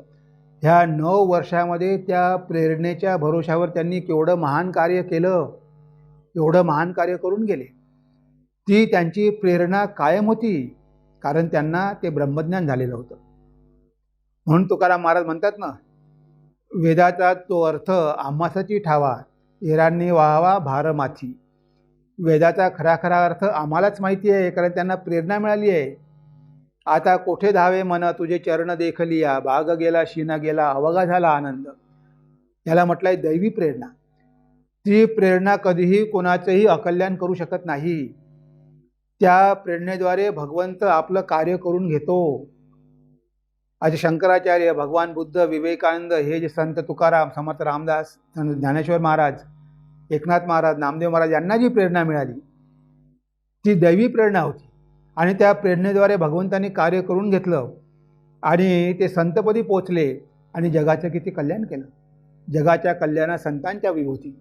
Speaker 1: ह्या 9 वर्षामध्ये त्या प्रेरणेच्या भरोशावर त्यांनी केवढं महान कार्य केलं, एवढं महान कार्य करून गेले. ती त्यांची प्रेरणा कायम होती, कारण त्यांना ते ब्रह्मज्ञान झालेलं होतं. म्हणून तुकाराम महाराज म्हणतात ना, वेदाचा तो अर्थ आम्हासाची ठावा, एरांनी व्हावा भार माथी. वेदाचा खरा खरा अर्थ आम्हालाच माहिती आहे, कारण त्यांना प्रेरणा मिळाली आहे. आता कोठे धावे मन तुझे चरण देखलिया, भाग गेला शीना गेला अवघा झाला आनंद. याला म्हटलंय दैवी प्रेरणा. ती प्रेरणा कधीही कोणाचंही अकल्याण करू शकत नाही. त्या प्रेरणेद्वारे भगवंत आपलं कार्य करून घेतो. आज शंकराचार्य, भगवान बुद्ध, विवेकानंद, हे जे संत तुकाराम, समर्थ रामदास, ज्ञानेश्वर महाराज, एकनाथ महाराज, नामदेव महाराज यांना जी प्रेरणा मिळाली ती दैवी प्रेरणा होती आणि त्या प्रेरणेद्वारे भगवंतांनी कार्य करून घेतलं आणि ते संतपदी पोचले आणि जगाचं किती कल्याण केलं. जगाच्या कल्याणा संतांच्या विभूती.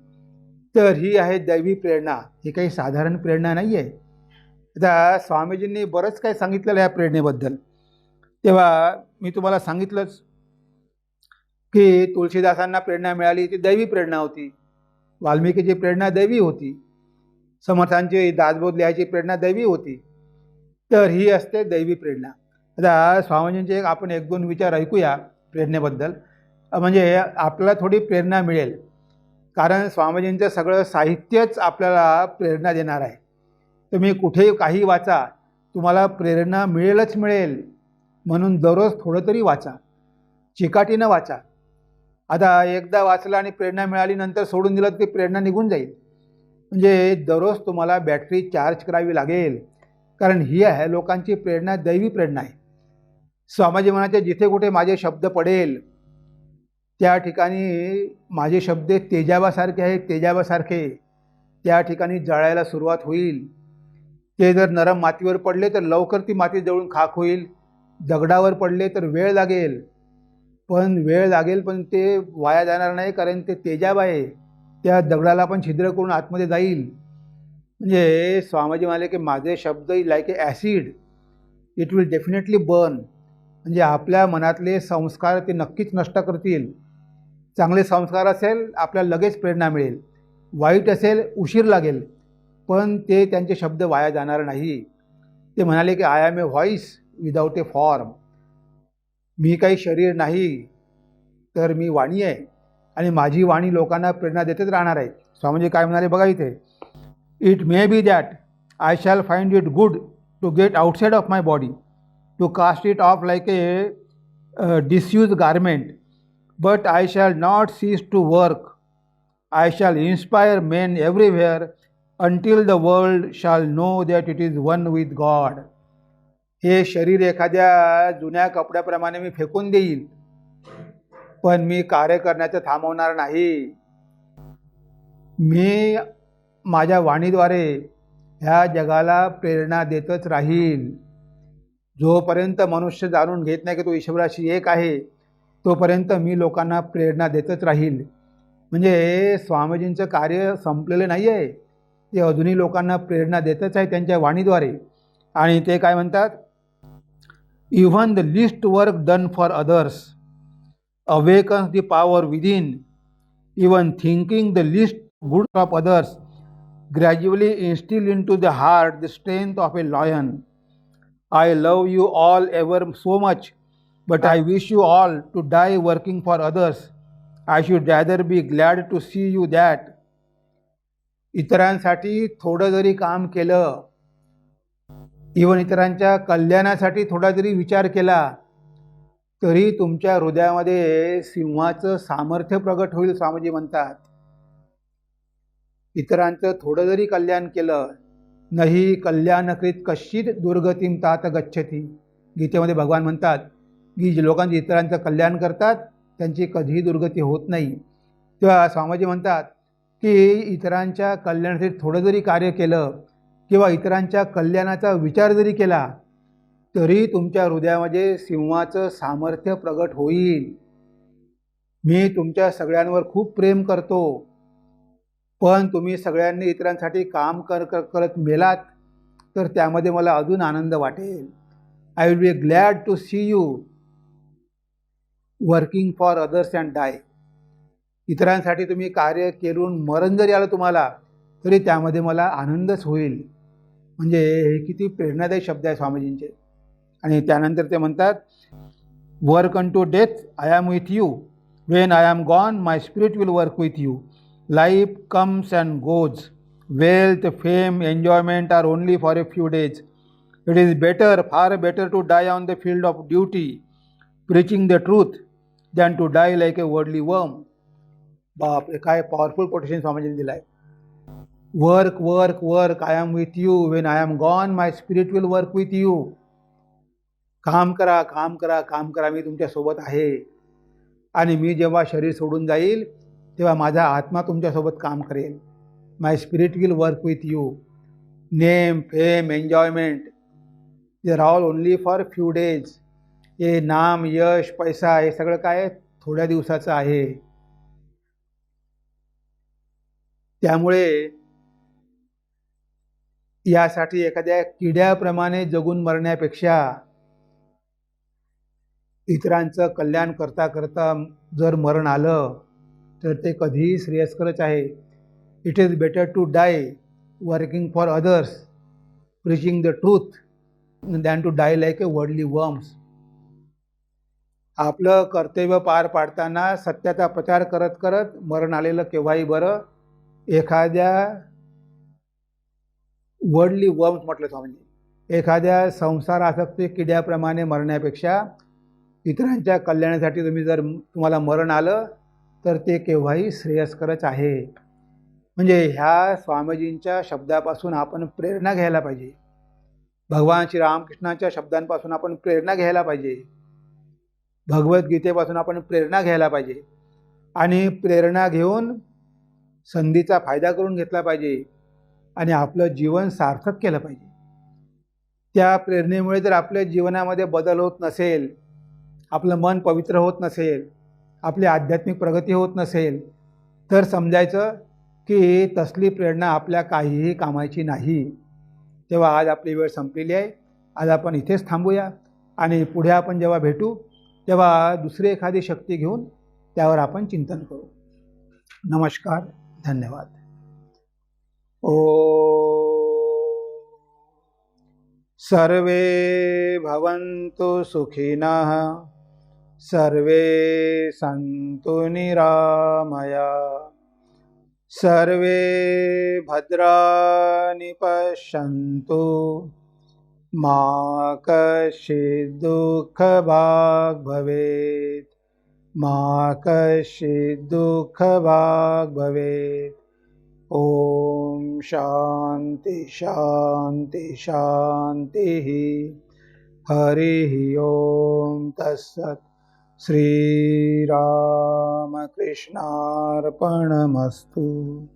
Speaker 1: तर ही आहे दैवी प्रेरणा, ही काही साधारण प्रेरणा नाही आहे. आता स्वामीजींनी बरंच काही सांगितलेलं आहे या प्रेरणेबद्दल. तेव्हा मी तुम्हाला सांगितलंच की तुळशीदासांना प्रेरणा मिळाली ती दैवी प्रेरणा होती, वाल्मिकीची प्रेरणा दैवी होती, समर्थांची दासबोध लिहायची प्रेरणा दैवी होती. तर ही असते दैवी प्रेरणा. आता स्वामीजींचे आपण 1-2 विचार ऐकूया प्रेरणेबद्दल, म्हणजे आपल्याला थोडी प्रेरणा मिळेल. कारण स्वामीजींचं सगळं साहित्यच आपल्याला प्रेरणा देणार आहे. तुम्ही कुठेही काही वाचा, तुम्हाला प्रेरणा मिळेलच मिळेल. म्हणून दररोज थोडं तरी वाचा, चिकाटीनं वाचा. आता एकदा वाचलं आणि प्रेरणा मिळाली, नंतर सोडून दिलं तर ती प्रेरणा निघून जाईल. म्हणजे दररोज तुम्हाला बॅटरी चार्ज करावी लागेल, कारण ही आहे लोकांची प्रेरणा, दैवी प्रेरणा आहे. स्वामीजी म्हणाचे, जिथे कुठे माझे शब्द पडेल त्या ठिकाणी माझे शब्द तेजाबासारखे आहेत, तेजाबासारखे. त्या ठिकाणी जळायला सुरुवात होईल. ते जर नरम मातीवर पडले तर लवकर ती माती जळून खाक होईल. दगडावर पडले तर वेळ लागेल, पण ते वाया जाणार नाही, कारण ते तेजाब आहे. त्या दगडाला पण छिद्र करून आतमध्ये जाईल. म्हणजे स्वामीजी म्हणाले की माझे शब्द like A acid, it will definitely burn. म्हणजे आपल्या मनातले संस्कार ते नक्कीच नष्ट करतील. चांगले संस्कार असेल आपल्याला लगेच प्रेरणा मिळेल, वाईट असेल उशीर लागेल, पण ते त्यांचे शब्द वाया जाणार नाही. ते म्हणाले की I am a voice without a form. मी काही शरीर नाही, तर मी वाणी आहे आणि माझी वाणी लोकांना प्रेरणा देतच राहणार आहे. स्वामीजी काय म्हणाले बघा इथे, it may be that I shall find it good to get outside of my body, to cast it off like a disused garment, but I shall not cease to work. I shall inspire men everywhere until the world shall know that it is one with God. हे शरीर एखाद्या जुन्या कपड्याप्रमाणे मी फेकून देईल, पण मी कार्य करण्याचं थांबवणार नाही. मी माझ्या वाणीद्वारे ह्या जगाला प्रेरणा देतच राहील. जोपर्यंत मनुष्य जाणून घेत नाही की तो ईश्वराशी एक आहे, तोपर्यंत मी लोकांना प्रेरणा देतच राहील. म्हणजे स्वामीजींचं कार्य संपलेलं नाही आहे, ते अजूनही लोकांना प्रेरणा देतच आहे त्यांच्या वाणीद्वारे. आणि ते काय म्हणतात, even the least work done for others awakens the power within. Even thinking the least good of others gradually instil into the heart the strength of a lion. I love you all ever so much, but I wish you all to die working for others. I should rather be glad to see you that. इतरांसाठी थोडं जरी काम केलं, even इतरांच्या कल्याणासाठी थोडा जरी विचार केला, तरी तुमच्या हृदयामध्ये सिंहाचं सामर्थ्य प्रगट होईल. स्वामीजी म्हणतात, इतरांचं थोडं जरी कल्याण केलं, नाही कल्याणकृत कश्चित दुर्गतीम तात गच्छती. गीतेमध्ये भगवान म्हणतात की जे लोकांचे इतरांचं कल्याण करतात त्यांची कधीही दुर्गती होत नाही. तेव्हा स्वामीजी म्हणतात की इतरांच्या कल्याणासाठी थोडं जरी कार्य केलं किंवा इतरांच्या कल्याणाचा विचार जरी केला, तरी तुमच्या हृदयामध्ये सिंहाचं सामर्थ्य प्रगट होईल. मी तुमच्या सगळ्यांवर खूप प्रेम करतो, पण तुम्ही सगळ्यांनी इतरांसाठी काम करत मेलात तर त्यामध्ये मला अजून आनंद वाटेल. I will be glad to see you working for others and die. इतरांसाठी तुम्ही कार्य करून मरण जरी आलं तुम्हाला, तरी त्यामध्ये मला आनंदच होईल. म्हणजे हे किती प्रेरणादायी शब्द आहे स्वामीजींचे. आणि त्यानंतर ते म्हणतात, work unto death I am with you. When I am gone my spirit will work with you. Life comes and goes. Wealth, fame, enjoyment are only for a few days. It is better, far better to die on the field of duty preaching the truth than to die like a worldly worm. बापरे, काय powerful quotation स्वामीजींनी दिलं आहे. Work work work, I am with you. When I am gone my spirit will work with you. काम करा, काम करा, काम करा, मी तुमच्यासोबत आहे. आणि मी जेव्हा शरीर सोडून जाईल तेव्हा माझा आत्मा तुमच्यासोबत काम करेल. My spirit will work with you. Name, fame, enjoyment they are all only for few days. हे नाम, यश, पैसा हे सगळं काय थोड्या दिवसाचं आहे. त्यामुळे यासाठी एखाद्या किड्याप्रमाणे जगून मरण्यापेक्षा इतरांचं कल्याण करता करता जर मरण आलं तर ते कधीही श्रेयस्करच आहे. It is better to die working for others preaching the truth than to die like a worldly worms. आपलं कर्तव्य पार पाडताना सत्याचा प्रचार करत करत मरण आलेलं केव्हाही बरं, एखाद्या वर्डली वर्म्स म्हटलं स्वामींनी, एखाद्या संसारासक्त किड्याप्रमाणे मरण्यापेक्षा इतरांच्या कल्याणासाठी तुम्हाला मरण आलं तर ते केव्हाही श्रेयस्करच आहे. म्हणजे ह्या स्वामीजींच्या शब्दापासून आपण प्रेरणा घ्यायला पाहिजे. भगवान श्रीरामकृष्णाच्या शब्दांपासून आपण प्रेरणा घ्यायला पाहिजे. भगवद्गीतेपासून आपण प्रेरणा घ्यायला पाहिजे. आणि प्रेरणा घेऊन संधीचा फायदा करून घेतला पाहिजे आणि आपलं जीवन सार्थक केलं पाहिजे. त्या प्रेरणेमुळे जर आपल्या जीवनामध्ये बदल होत नसेल, आपलं मन पवित्र होत नसेल, आपली आध्यात्मिक प्रगती होत नसेल, तर समजायचं की तसली प्रेरणा आपल्या काहीही कामाची नाही. तेव्हा आज आपली वेळ संपलेली आहे. आज आपण इथेच थांबूया आणि पुढे आपण जेव्हा भेटू तेव्हा दुसरी एखादी शक्ती घेऊन त्यावर आपण चिंतन करू. नमस्कार, धन्यवाद. सर्वे भवन्तु सुखिनः. सर्वे सन्तु निरामया, सर्वे भद्राणि पश्यन्तु, मा कश्चित् दुःखभाग् भवेत्, मा कश्चित् दुःखभाग् भवेत्। ॐ शान्ति शान्ति शान्तिः। हरिः ॐ तत्सत्। श्रीरामकृष्णार्पणमस्तु।